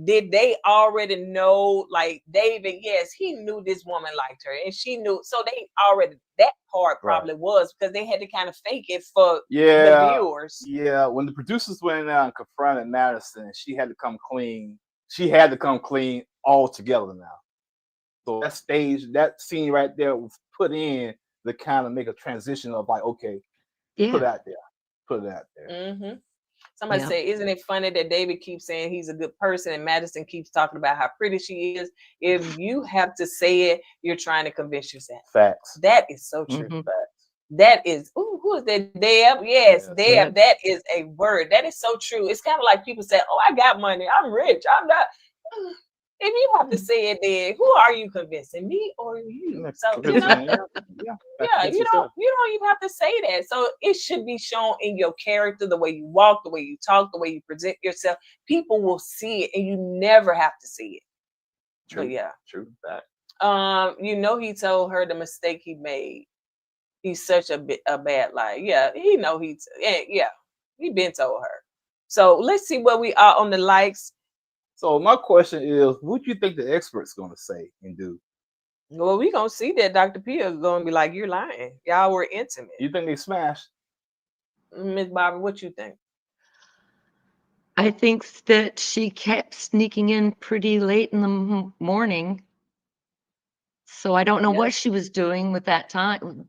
did they already know, like David? Yes, he knew this woman liked her, and she knew. So they already, that part probably was, because they had to kind of fake it for the viewers. Yeah, when the producers went out and confronted Madison, she had to come clean. She had to come clean altogether now. So that scene right there was put in to kind of make a transition of like, okay, put it out there. Somebody say, isn't it funny that David keeps saying he's a good person and Madison keeps talking about how pretty she is? If you have to say it, you're trying to convince yourself. Facts. That is so true. Facts. That is, who is that? Deb? Yes, Deb. That is a word. That is so true. It's kind of like people say, oh, I got money. I'm rich. I'm not. If you have to say it, then who are you convincing, me or you? So you know, you don't even have to say that. So it should be shown in your character, the way you walk, the way you talk, the way you present yourself. People will see it, and you never have to see it. True. But yeah, true. Fact. You know, he told her the mistake he made. He's such a bad liar. Yeah, he know he been told her. So let's see where we are on the likes. So my question is, what do you think the expert's going to say and do? Well, we gonna see that Dr. P is gonna be like, you're lying. Y'all were intimate. You think they smashed? Miss Barbara, what you think? I think that she kept sneaking in pretty late in the morning. So I don't know what she was doing with that time.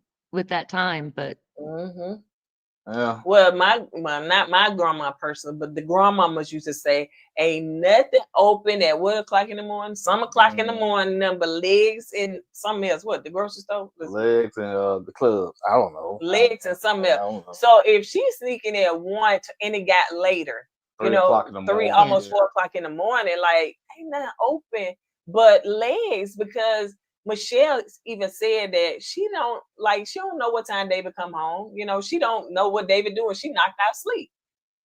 But yeah. Well, not my grandma personally, but the grandmamas used to say, ain't nothing open at what o'clock in the morning, some o'clock in the morning, number legs and something else. What, the grocery store? Legs and the clubs. I don't know. Legs and something else. So if she's sneaking at 1 and it got later, 3 o'clock in the morning, almost 4 o'clock in the morning, like ain't nothing open but legs, because Mitchelle even said that she don't know what time David come home. You know, she don't know what David doing. She knocked out sleep.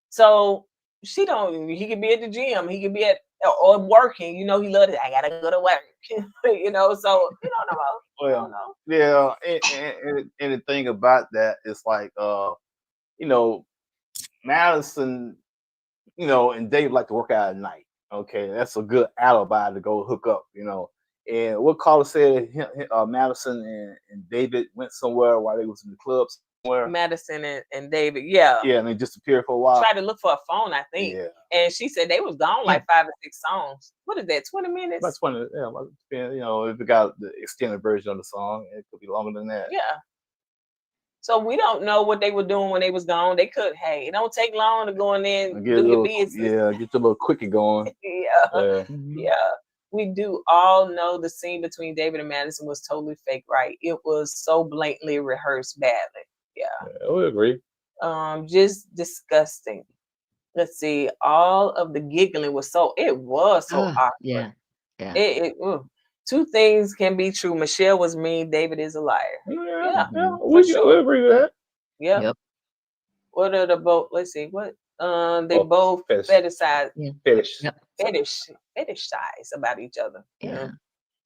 So he could be at the gym. He could be or working. You know, he loved it. I gotta go to work. You know, so you don't know. Well, don't know. Yeah. And the thing about that is like, you know, Madison, you know, and Dave like to work out at night. Okay, that's a good alibi to go hook up, you know. And what Carla said, Madison and David went somewhere while they was in the club somewhere. Madison and David, yeah, and they disappeared for a while. Tried to look for a phone, I think. Yeah. And she said they was gone like 5 or 6 songs. What is that? 20 minutes? About 20. Yeah, you know, if we got the extended version of the song, it could be longer than that. Yeah. So we don't know what they were doing when they was gone. They could, hey, it don't take long to go in there and do your business. Yeah, get your little quickie going. Yeah. We do all know the scene between David and Madison was totally fake, right? It was so blatantly rehearsed badly. Yeah, we agree. Just disgusting. Let's see. All of the giggling was so awkward. Yeah. Two things can be true. Mitchelle was mean. David is a liar. Yeah. We agree with that. Yeah. Yep. What are the both? Let's see. What? They both fetishize. Fetishize about each other. Yeah.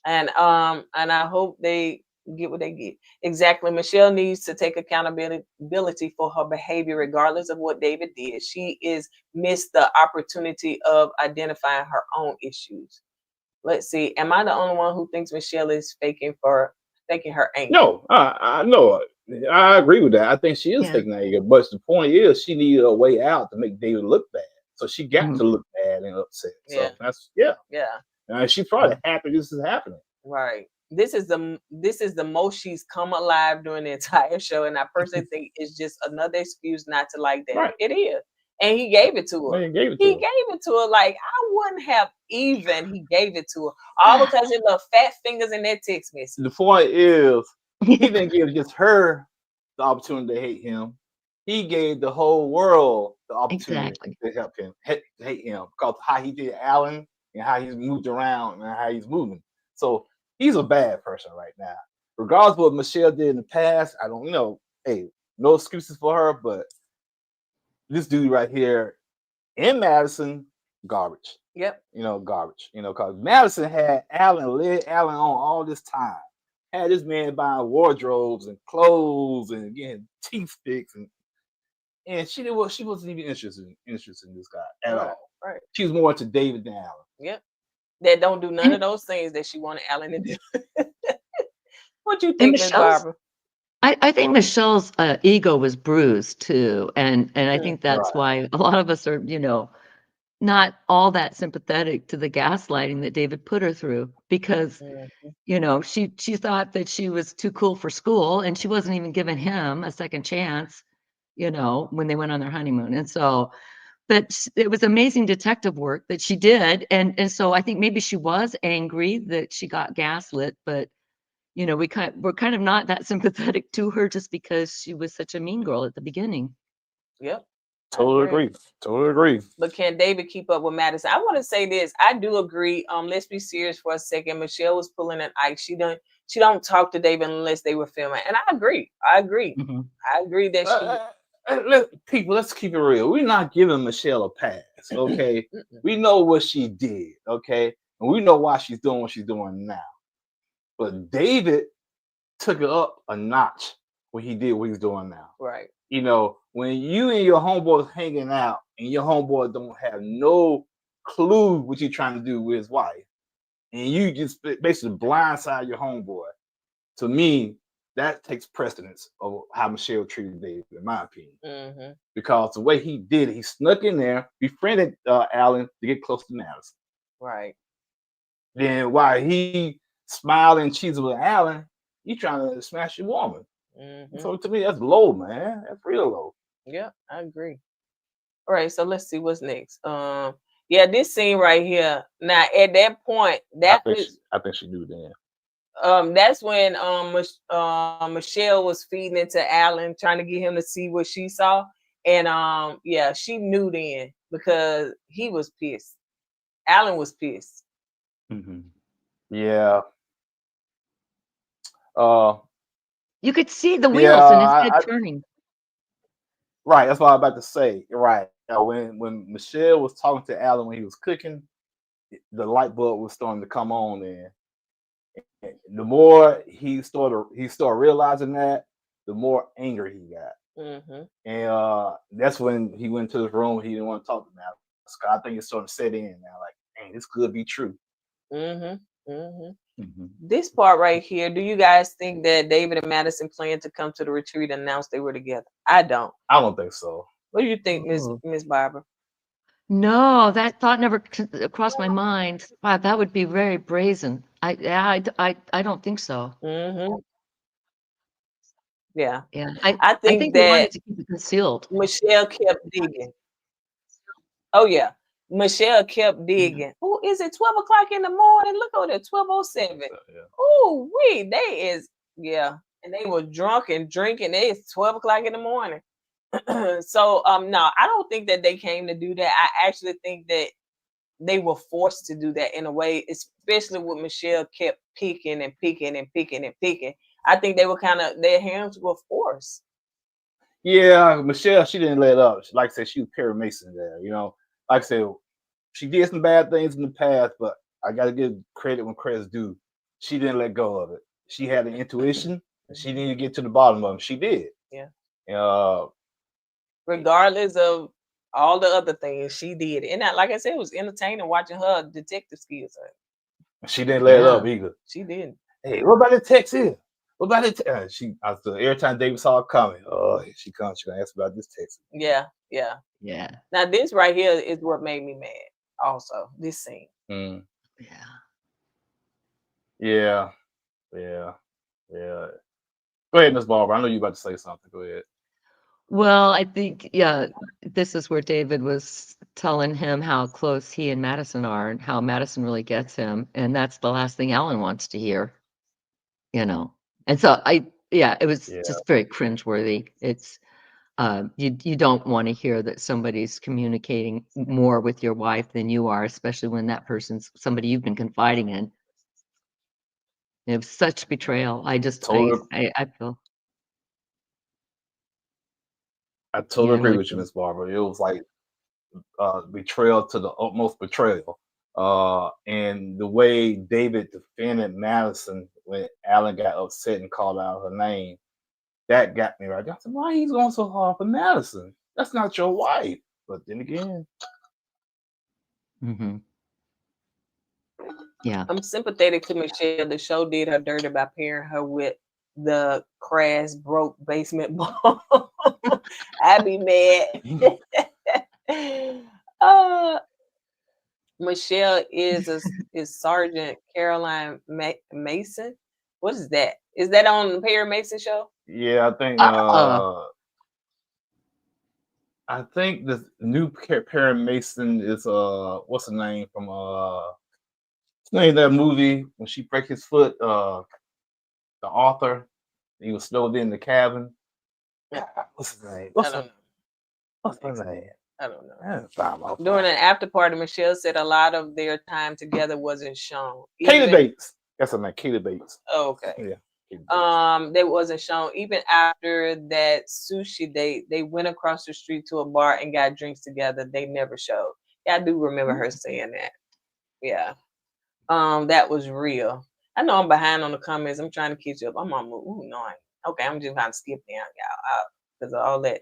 And I hope they get what they get. Exactly. Mitchelle needs to take accountability for her behavior, regardless of what David did. She is missed the opportunity of identifying her own issues. Let's see. Am I the only one who thinks Mitchelle is faking her anger? No, I know. I agree with that. I think she is faking anger. But the point is, she needed a way out to make David look bad. So she got to look bad and upset. So that's And she's probably happy this is happening. Right. This is the most she's come alive during the entire show, and I personally think it's just another excuse not to like that. Right. It is. And he gave it to her. He gave it to her like I wouldn't have even. He gave it to her all because of the fat fingers in that text message. The point is, he didn't give just her the opportunity to hate him. He gave the whole world the opportunity to help him, hate him, because how he did Alan and how he's moved around and how he's moving. So he's a bad person right now. Regardless of what Mitchelle did in the past, I don't know. Hey, no excuses for her, but this dude right here in Madison, garbage. Yep. You know, garbage. You know, because Madison had led Alan on all this time. Had this man buying wardrobes and clothes and getting teeth fixed, and she wasn't even interested in this guy at all. Right. She was more into David than Alan. Yep. That don't do none of those things that she wanted Alan to do. What you think, Miss Barbara? I think Michelle's ego was bruised too, and I think that's why a lot of us are, you know, not all that sympathetic to the gaslighting that David put her through, because you know, she thought that she was too cool for school, and she wasn't even giving him a second chance, you know, when they went on their honeymoon. And so But it was amazing detective work that she did, and so I think maybe she was angry that she got gaslit, but you know, we're kind of not that sympathetic to her just because she was such a mean girl at the beginning. Yep. Totally agree. Totally agree. But can David keep up with Madison? I want to say this. I do agree. Let's be serious for a second. Michelle was pulling an Ike. She don't talk to David unless they were filming. And I agree. Mm-hmm. I agree that let's keep it real. We're not giving Michelle a pass, okay? We know what she did, okay? And we know why she's doing what she's doing now. But David took it up a notch when he did what he's doing now. Right. You know, when you and your homeboys hanging out and your homeboy don't have no clue what you're trying to do with his wife, and you just basically blindside your homeboy, to me, that takes precedence of how Michelle treated David, in my opinion. Because the way he did it, he snuck in there, befriended Alan to get close to Madison. Right. Then while he smiled and cheesed with Alan, you trying to smash your woman. So to me, that's low, man. That's real low. Yeah, I agree. All right, so let's see what's next. Yeah, this scene right here. Now, at that point, I think she knew then. That's when Michelle was feeding into Alan, trying to get him to see what she saw, and yeah, she knew then because he was pissed. Alan was pissed. Yeah. You could see the wheels in his head turning. Right, that's what I was about to say. Right. When Michelle was talking to Alan when he was cooking, the light bulb was starting to come on, and the more he started realizing that, the more angry he got. And that's when he went to his room. He didn't want to talk to Madison. I think it's starting to set in now. Like, dang, this could be true. This part right here, do you guys think that David and Madison planned to come to the retreat and announce they were together? I don't think so. What do you think, Miss Barbara? No, that thought never crossed my mind. Wow, that would be very brazen. I don't think so. Yeah. I think they wanted to keep it concealed. Michelle kept digging. Oh yeah. Michelle kept digging. Oh, is it 12 o'clock in the morning? Look at it, 12:07. Oh, they is, yeah. And they were drunk and drinking. It's 12 o'clock in the morning. So no, I don't think that they came to do that. I actually think that they were forced to do that in a way, especially with Michelle kept picking and picking and picking and picking. I think they were their hands were forced. Yeah, Michelle, she didn't let up. Like I said, she was Perry Mason there. You know, like I said, she did some bad things in the past, but I got to give credit when credit's due. She didn't let go of it. She had an intuition, and she needed to get to the bottom of it. She did. Yeah. Regardless of all the other things, she did. And like I said, it was entertaining watching her detective skills. She didn't let up either. She didn't. Hey, what about the text here? What about it? Every time David saw it coming, she comes. She's gonna ask about this text. Yeah. Now this right here is what made me mad. Also, this scene. Yeah. Go ahead, Miss Barbara. I know you about to say something. Go ahead. Well, I think, this is where David was telling him how close he and Madison are and how Madison really gets him. And that's the last thing Alan wants to hear, you know. And so it was just very cringeworthy. It's, you don't want to hear that somebody's communicating more with your wife than you are, especially when that person's somebody you've been confiding in. It was such betrayal. I feel. I totally agree with you, Miss Barbara. It was like betrayal to the utmost betrayal. And the way David defended Madison when Alan got upset and called out her name, that got me right. I said, why he's going so hard for Madison? That's not your wife. But then again. Yeah. I'm sympathetic to Michelle. The show did her dirty by pairing her with the crash broke basement ball. I'd be mad. Michelle is Sergeant Caroline Mason. What is that? Is that on the Perry Mason show? Yeah, I think I think the new Perry Mason is what's the name from that movie when she break his foot, the author, he was snowed in the cabin. What's his name? What's his name? I don't know. During an after party, Michelle said a lot of their time together wasn't shown. Katie Bates. That's her name, Katie Bates. Oh, okay. Yeah. That wasn't shown. Even after that sushi date, they went across the street to a bar and got drinks together. They never showed. Yeah, I do remember her saying that. Yeah. That was real. I know I'm behind on the comments. I'm trying to catch up. I'm on okay, I'm just trying to skip down, y'all, because of all that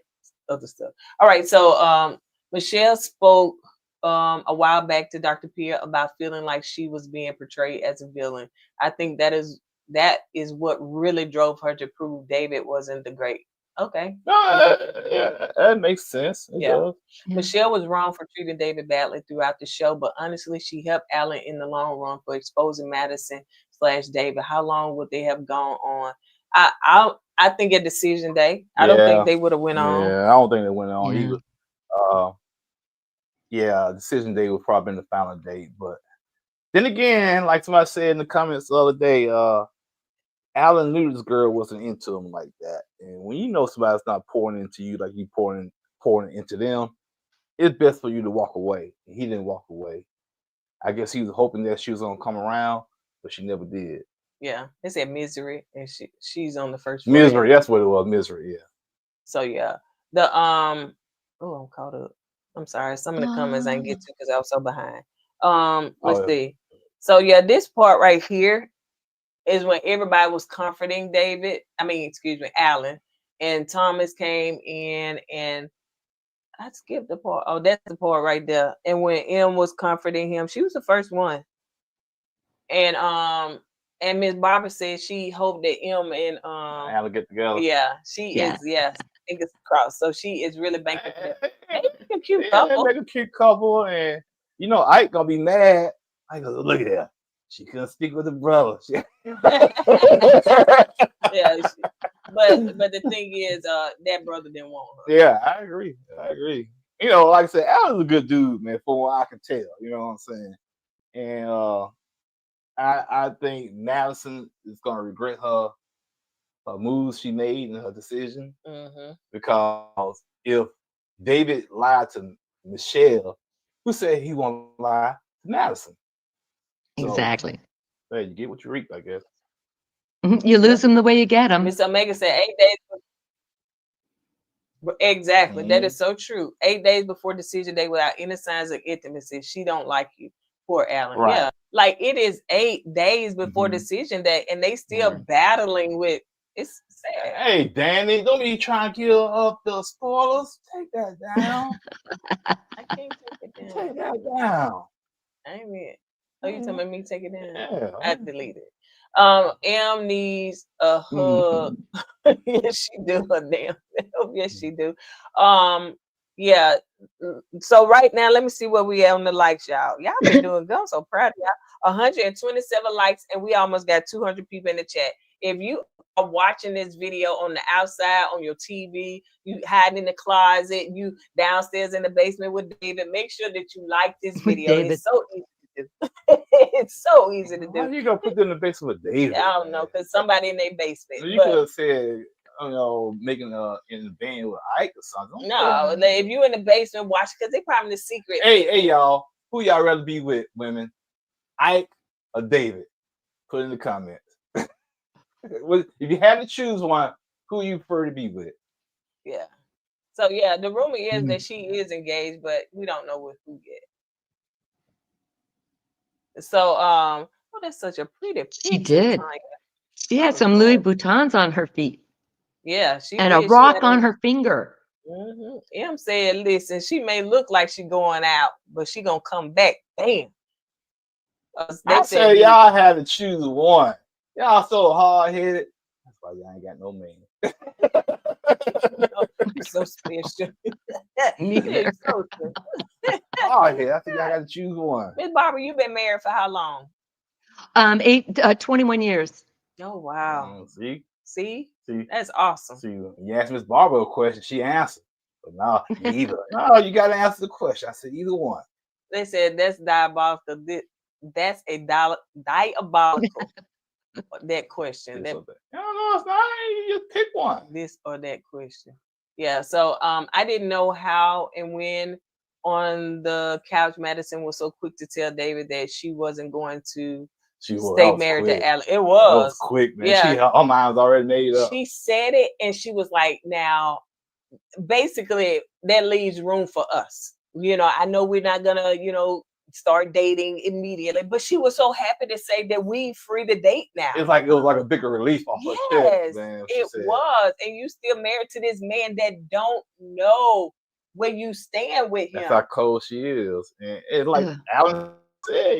other stuff. All right, so Michelle spoke a while back to Dr. Pierre about feeling like she was being portrayed as a villain. I think that is what really drove her to prove David wasn't the great. Okay. Yeah, that makes sense. Yeah. Michelle was wrong for treating David badly throughout the show, but honestly, she helped Alan in the long run for exposing Madison/David. How long would they have gone on? I think at decision day. I don't think they would have went on. Yeah, I don't think they went on either. Decision day would probably been the final date, but then again, like somebody said in the comments the other day, Alan knew this girl wasn't into him like that. And when you know somebody's not pouring into you like you pouring into them, it's best for you to walk away. And he didn't walk away. I guess he was hoping that she was gonna come around, but she never did. Yeah, they said misery, and she's on the first. Misery, that's what it was. Misery, yeah. So yeah, the I'm caught up. I'm sorry, some of the comments I didn't get to because I was so behind. Let's see. So yeah, this part right here is when everybody was comforting Alan, and Thomas came in, and I skipped the part. Oh, that's the part right there. And when M was comforting him, she was the first one. And Miss Barbara said she hoped that M and Alan get together. Yeah, she is. Yes, fingers crossed. So she is really banking for them. They make a cute couple. They make a cute couple, and you know Ike gonna be mad. Ike goes, look at that. She couldn't stick with the brother. Yeah, but the thing is, that brother didn't want her. Yeah, I agree. You know, like I said, Alan's a good dude, man, from what I can tell. You know what I'm saying? And I think Madison is gonna regret her moves she made and her decision, because if David lied to Michelle, who said he won't lie to Madison? Exactly. So, hey, you get what you reap, I guess. You lose them the way you get them. Miss Omega said 8 days. Exactly. That is so true. 8 days before decision day without any signs of intimacy. She don't like you. Poor Alan. Right. Yeah. Like it is 8 days before decision day and they still battling with it's sad. Hey, Danny, don't be trying to give up the spoilers. Take that down. I can't take it down. Take that down. Amen. Oh, you telling me take it down? Yeah. I delete it. M needs a hug. Yes, she do. Her damn self. Yes, she do. Yeah. So right now, let me see what we have on the likes, y'all. Y'all been doing good. I'm so proud of y'all. 127 likes, and we almost got 200 people in the chat. If you are watching this video on the outside, on your TV, you hiding in the closet, you downstairs in the basement with David, make sure that you like this video. It's so easy. It's so easy to do. How you gonna put them in the basement with David? I don't know, because somebody in their basement. So you could have said, making in the band with Ike or something. No, if you in the basement, watch, because they probably the secret. Hey, y'all, who y'all rather be with, women? Ike or David? Put in the comments. If you had to choose one, who you prefer to be with? Yeah. So yeah, the rumor is that she is engaged, but we don't know with who yet. So, that's such a pretty picture. She did. She had some Louis Vuittons on her feet. Yeah, she and a rock on her finger. M said, "Listen, she may look like she going out, but she gonna come back." Damn. I said y'all had to choose one. Y'all so hard headed. That's why y'all ain't got no man. You're so special. Neither. So oh yeah, I think I got to choose one. Miss Barbara, you been married for how long? 21 years. Oh wow. See, that's awesome. See, you asked Miss Barbara a question, she answered. But no, neither. No, you got to answer the question. I said either one. They said that's diabolical. That's a diabolical. That question. No, it's not. You just pick one. This or that question. Yeah. So I didn't know how and when on the couch Madison was so quick to tell David that she wasn't going to stay married to Alan. It was quick, man. Yeah. Her mind was already made up. She said it and she was like, now basically that leaves room for us. I know we're not gonna, start dating immediately, but she was so happy to say that we free to date now. It was like a bigger relief off her chest. Man, it was. And you still married to this man that don't know where you stand with him. That's how cold she is. And it's like Alan said,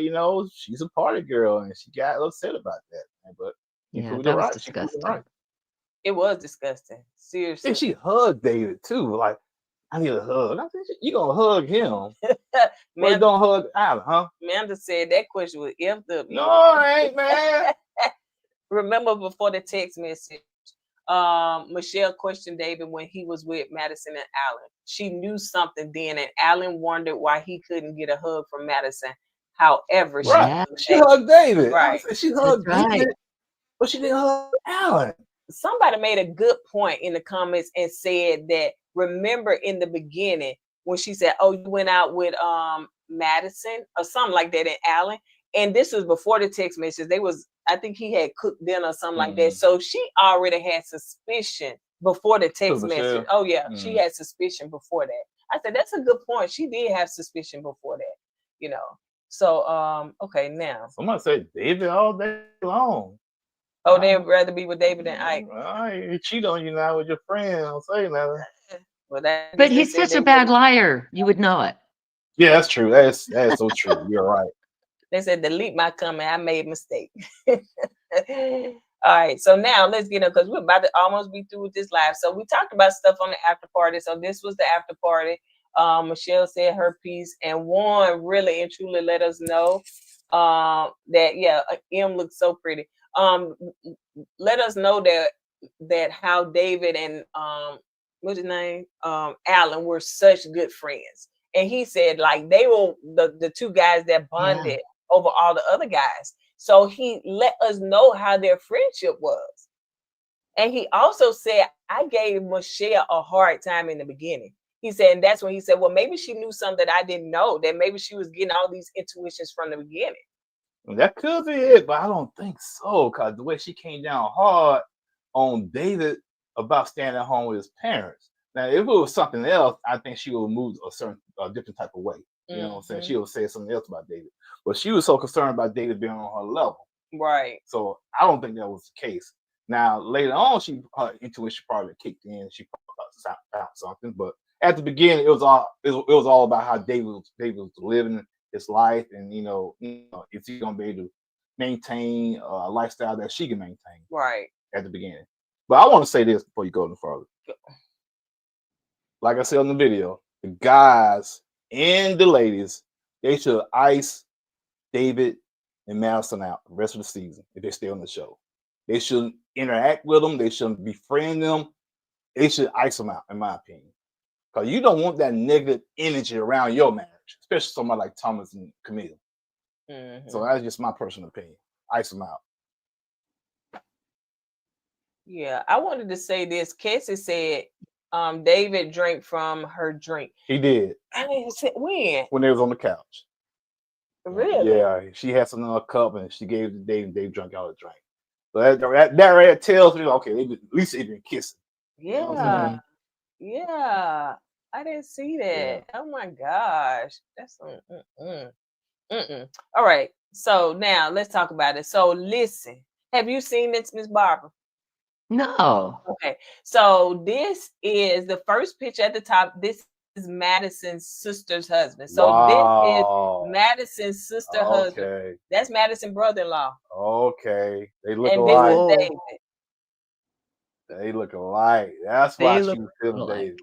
she's a party girl and she got upset about that. But that was disgusting. It was disgusting. Seriously. And she hugged David too. Like, I need a hug. I said, you gonna hug him. But you don't hug Alan, huh? Amanda said that question was effed up. No, it ain't, man. Remember before the text message, Michelle questioned David when he was with Madison and Alan. She knew something then, and Alan wondered why he couldn't get a hug from Madison. However, she hugged David. Right. She hugged David, but she didn't hug Alan. Somebody made a good point in the comments and said that remember in the beginning when she said, "Oh, you went out with Madison or something like that," and Alan, and this was before the text message. I think he had cooked dinner or something like that. So she already had suspicion before the text message. Oh yeah, she had suspicion before that. I said that's a good point. She did have suspicion before that, So okay, now somebody said David all day long. Oh, they'd rather be with David than Ike. He cheat on you now with your friend. I'll say nothing. But he's such a bad liar. You would know it. Yeah, that's true. That is so true. You're right. They said, delete my comment. I made a mistake. All right. So now let's get up because we're about to almost be through with this live. So we talked about stuff on the after party. So this was the after party. Michelle said her piece. And Juan really and truly let us know that, M looks so pretty. Let us know that how David and what's his name, Alan were such good friends, and he said like they were the two guys that bonded over all the other guys. So he let us know how their friendship was, and he also said I gave Michelle a hard time in the beginning. He said, and that's when he said, well, maybe she knew something that I didn't know, that maybe she was getting all these intuitions from the beginning. That could be it, but I don't think so, because the way she came down hard on David about staying at home with his parents. Now, if it was something else, I think she would move a different type of way. You know what I'm saying? She would say something else about David. But she was so concerned about David being on her level. Right. So I don't think that was the case. Now, later on, her intuition probably kicked in. She probably found something. But at the beginning, it was all about how David was living his life, and is he gonna be able to maintain a lifestyle that she can maintain right at the beginning. But I want to say this before you go any further. Like I said on the video, the guys and the ladies, they should ice David and Madison out the rest of the season if they stay on the show. They shouldn't interact with them. They shouldn't befriend them. They should ice them out, in my opinion, because you don't want that negative energy around your marriage, especially somebody like Thomas and Camile. So that's just my personal opinion. Ice them out. Yeah, I wanted to say this. Cassie said David drank from her drink. He did. I didn't say when. When they was on the couch. Really? Yeah, she had some in her cup and she gave it to Dave, and Dave drank out of the drink. So that right tells me, okay, at least they've been kissing. Yeah. You know yeah. I didn't see that. Yeah. Oh my gosh. That's all right. So now let's talk about it. So listen, have you seen this, Miss Barbara? No. Okay. So this is the first picture at the top. This is Madison's sister's husband. So this is Madison's sister husband. That's Madison's brother-in-law. Okay. They look alike. And this is David. They look alike. That's why she was feeling David.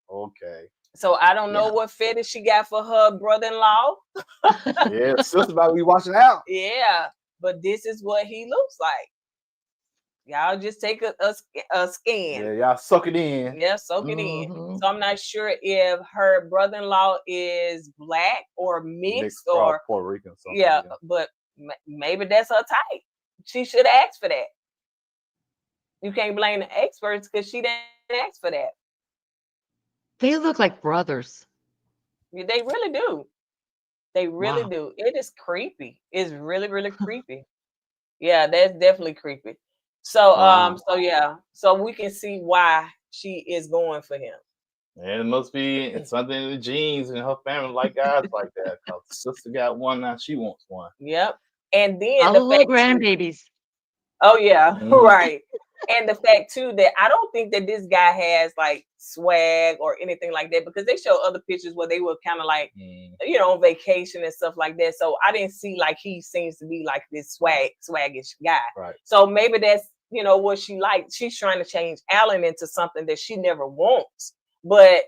Okay. So I don't know what fetish she got for her brother-in-law. Yeah, sister about to be watching out. Yeah, but this is what he looks like. Y'all just take a scan. Yeah, y'all suck it in. Yeah, soak it in. So I'm not sure if her brother-in-law is black or mixed or Puerto Rican. Yeah, but maybe that's her type. She should ask for that. You can't blame the experts because she didn't ask for that. They look like brothers. They really do. They really do. It is creepy. It's really, really creepy. Yeah, that's definitely creepy. So, so yeah, so we can see why she is going for him. And it must be something in the genes in her family, like guys like that. Cause sister got one now, she wants one. Yep. And then all the little grandbabies. Oh yeah, right. And the fact too that I don't think that this guy has like swag or anything like that, because they show other pictures where they were kind of like, you know, on vacation and stuff like that. So I didn't see like he seems to be like this swaggish guy. Right. So maybe that's, you know, what she liked. She's trying to change Alan into something that she never wants, but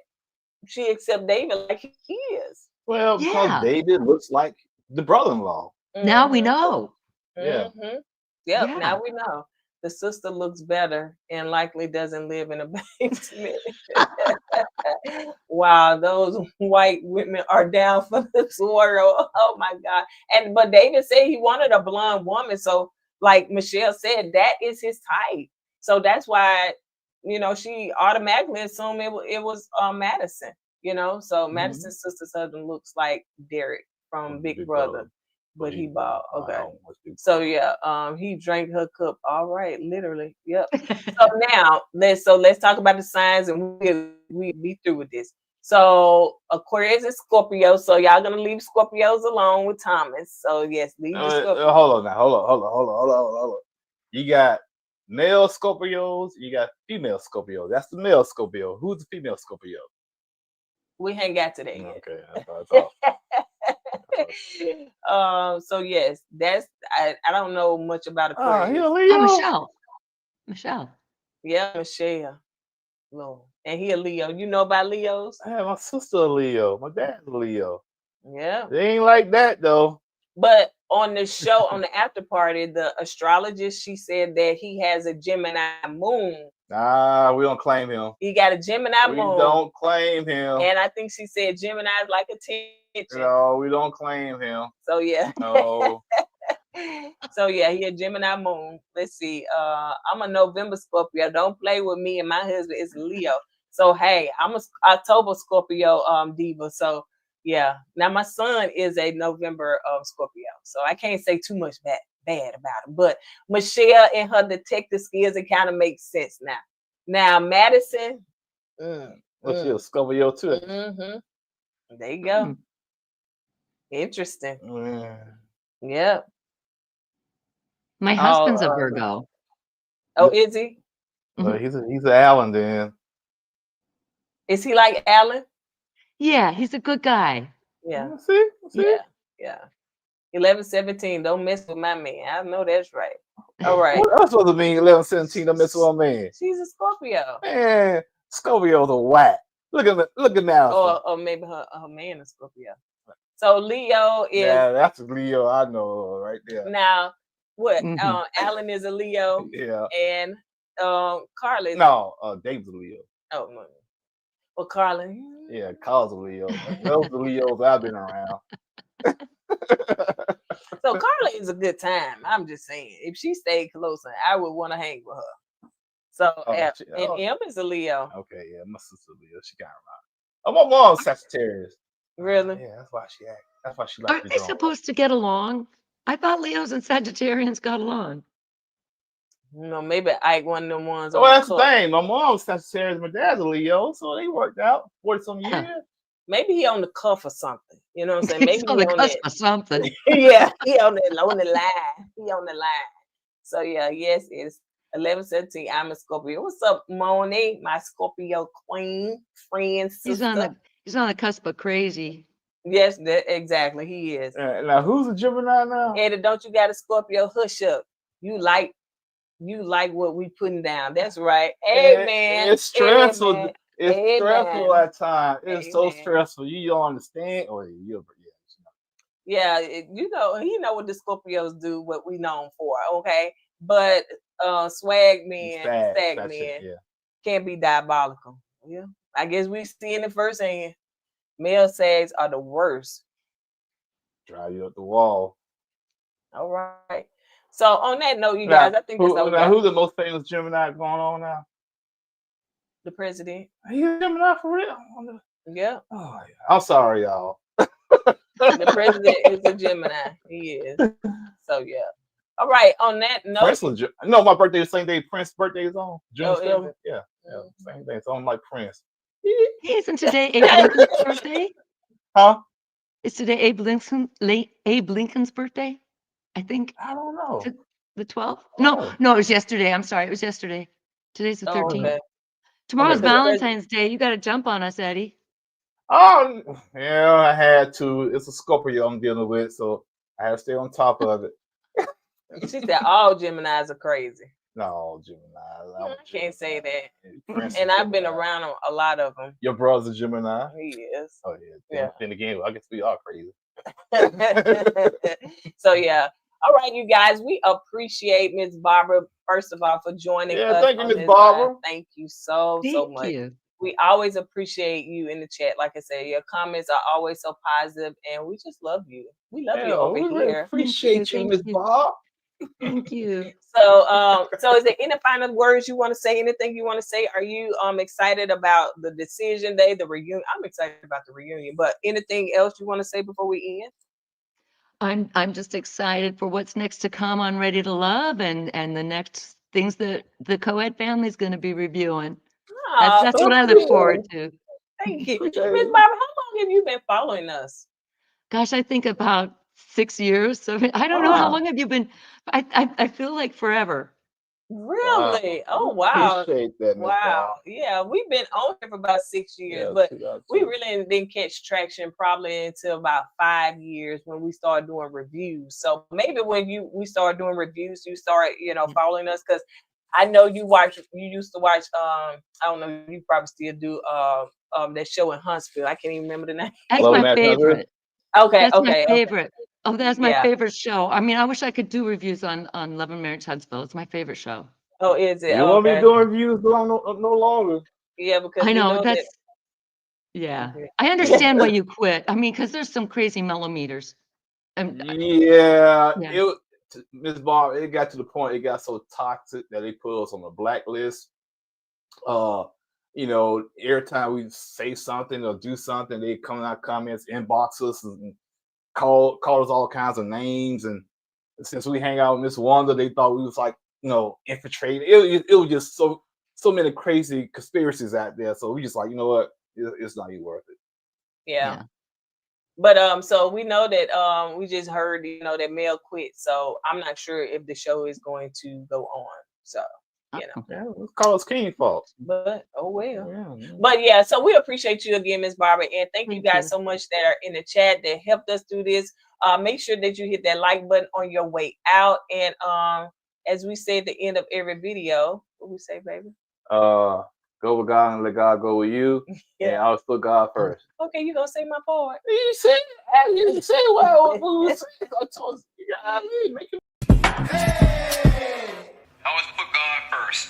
she accepts David like he is. Well, because David looks like the brother-in-law. Now we know. Yeah. Yep. Yeah. Now we know. The sister looks better and likely doesn't live in a basement. Wow, those white women are down for this world. Oh my God. But David said he wanted a blonde woman. So like Michelle said, that is his type. So that's why, you know, she automatically assumed it was Madison, you know. So Madison's sister's husband looks like Derek from Big Brother. But he bought so yeah, he drank her cup. All right, literally. Yep. So now let's talk about the signs and we'll be through with this. So Aquarius and Scorpio. So y'all gonna leave Scorpios alone with Thomas. So yes, leave the Scorpio. Hold on. You got male Scorpios, you got female Scorpio. That's the male Scorpio. Who's the female Scorpio? We ain't got to that yet. Okay, that's all. So yes, that's I don't know much about Aquarius. Michelle. Yeah, Michelle. Lord. And he a Leo. You know about Leos? I have my sister a Leo. My dad's a Leo. Yeah. They ain't like that though. But on the show, on the after party, the astrologist, she said that he has a Gemini moon. Nah, we don't claim him. He got a Gemini moon. We don't claim him. And I think she said Gemini is like attention. No, we don't claim him. So yeah. No. So yeah, he a Gemini moon. Let's see. I'm a November Scorpio. Don't play with me, and my husband is Leo. So hey, I'm a October Scorpio diva. So yeah. Now my son is a November Scorpio. So I can't say too much bad about him. But Michelle and her detective skills, it kind of makes sense now. Now Madison. What's your Scorpio too? There you go. Interesting. Yeah. My husband's a Virgo. Oh, is he? Well, he's an Alan then. Is he like Alan? Yeah, he's a good guy. Yeah. See? Yeah. 11-17. Don't mess with my man. I know that's right. All right. What else does it mean? 11-17. Don't mess with my man. She's a Scorpio. Man, Scorpio's a whack. Look at now. Or maybe her man is Scorpio. So Leo is. Yeah, that's a Leo I know right there. Now, what? Alan is a Leo. Yeah. And Karla is. No, Dave's a Leo. Oh no. Well, Karla. Yeah, Carla's a Leo. Those are the Leos I've been around. So Karla is a good time. I'm just saying, if she stayed closer, I would want to hang with her. So and M is a Leo. Okay, yeah, my sister Leo. She got around. Oh, my mom's Sagittarius. Really? Yeah, that's why she act. That's why she likes. Aren't they supposed to get along? I thought Leos and Sagittarians got along. No, maybe Ike one of them ones. Well, that's the thing. My mom's Sagittarius, my dad's a Leo, so they worked out 40-some years. Maybe he on the cuff or something. You know what I'm saying? Maybe he's on the cusp or something. Yeah, he on the line. He on the line. So yeah, yes, it's 11-17. I'm a Scorpio. What's up, Moni? My Scorpio queen, friend, sister. He's on the cusp of crazy. Yes, exactly. He is. Now who's a Gemini now? Eddie, don't you got a Scorpio? Hush up. You like what we putting down. That's right. Amen. It's stressful. Amen. It's stressful at times. It's so stressful. You don't understand. Or yeah, you know what the Scorpios do, what we known for. Okay, but swag men, Stag men yeah. can be diabolical. Yeah, I guess we seeing it firsthand. Male sags are the worst. Drive you up the wall. All right. So on that note, you guys, I think who's the most famous Gemini going on now? The president. Are you a Gemini for real? Yeah. Oh, yeah. I'm sorry, y'all. The president is a Gemini. He is. So yeah. All right. On that note, no, my birthday is the same day Prince's birthday is on. June 7th. Yeah, same day. So I'm like Prince. Isn't today Abe Lincoln's birthday? Huh? Is today Abe Lincoln's birthday? I think. I don't know. The 12th? No, it was yesterday. I'm sorry. It was yesterday. Today's the 13th. Okay. Tomorrow's Valentine's Day. You got to jump on us, Eddie. Oh, yeah, I had to. It's a Scorpio I'm dealing with, so I have to stay on top of it. She said all Geminis are crazy. No, Gemini. I can't say that. And I've been around a lot of them. Your brother's a Gemini? He is. Oh, yeah. Then again, I guess we are crazy. So, yeah. All right, you guys. We appreciate Miss Barbara, first of all, for joining us. Thank you, Miss Barbara. Line. Thank you so much. Thank you. We always appreciate you in the chat. Like I said, your comments are always so positive, and we just love you. We love you over here. Really appreciate you, Miss Bob. Thank you. So is there any final words you want to say? Anything you want to say? Are you excited about the decision day, the reunion? I'm excited about the reunion, but anything else you want to say before we end? I'm just excited for what's next to come on Ready to Love and the next things that the co-ed family is going to be reviewing. That's what I look forward to. Thank you. Miss Barbara, how long have you been following us? Gosh, I think about 6 years. So I don't know how long have you been. I feel like forever. Really? Wow. Oh, wow. Appreciate that, Ms. Wow. Bob. Yeah, we've been on here for about 6 years, but we really didn't catch traction probably until about 5 years when we started doing reviews. So maybe when we started doing reviews, you started, following us, because I know you used to watch, I don't know, you probably still do that show in Huntsville. I can't even remember the name. That's my favorite. Okay, that's my favorite. Oh, that's my favorite show. I mean, I wish I could do reviews on Love and Marriage Huntsville. It's my favorite show. Oh, is it? You won't be doing reviews no longer. Yeah, because I know that's. Yeah, I understand why you quit. I mean, because there's some crazy millimeters. Ms. Barb, it got to the point. It got so toxic that they put us on a blacklist. Every time we say something or do something, they come in our comments, inbox us, and call us all kinds of names. And since we hang out with Miss Wanda, they thought we was like, infiltrated. It was just so many crazy conspiracies out there. So we just like, you know what, it's not even worth it. Yeah. But so we know that we just heard that Mel quit. So I'm not sure if the show is going to go on. So. Let's call us King folks. But oh well. But yeah, so we appreciate you again, Miss Barbara, and thank you guys so much that are in the chat that helped us do this. Make sure that you hit that like button on your way out, and as we say at the end of every video, what we say, baby? Go with God and let God go with you. And I'll put God first. Okay, you gonna say my part? You said well. I told you. Always put God first.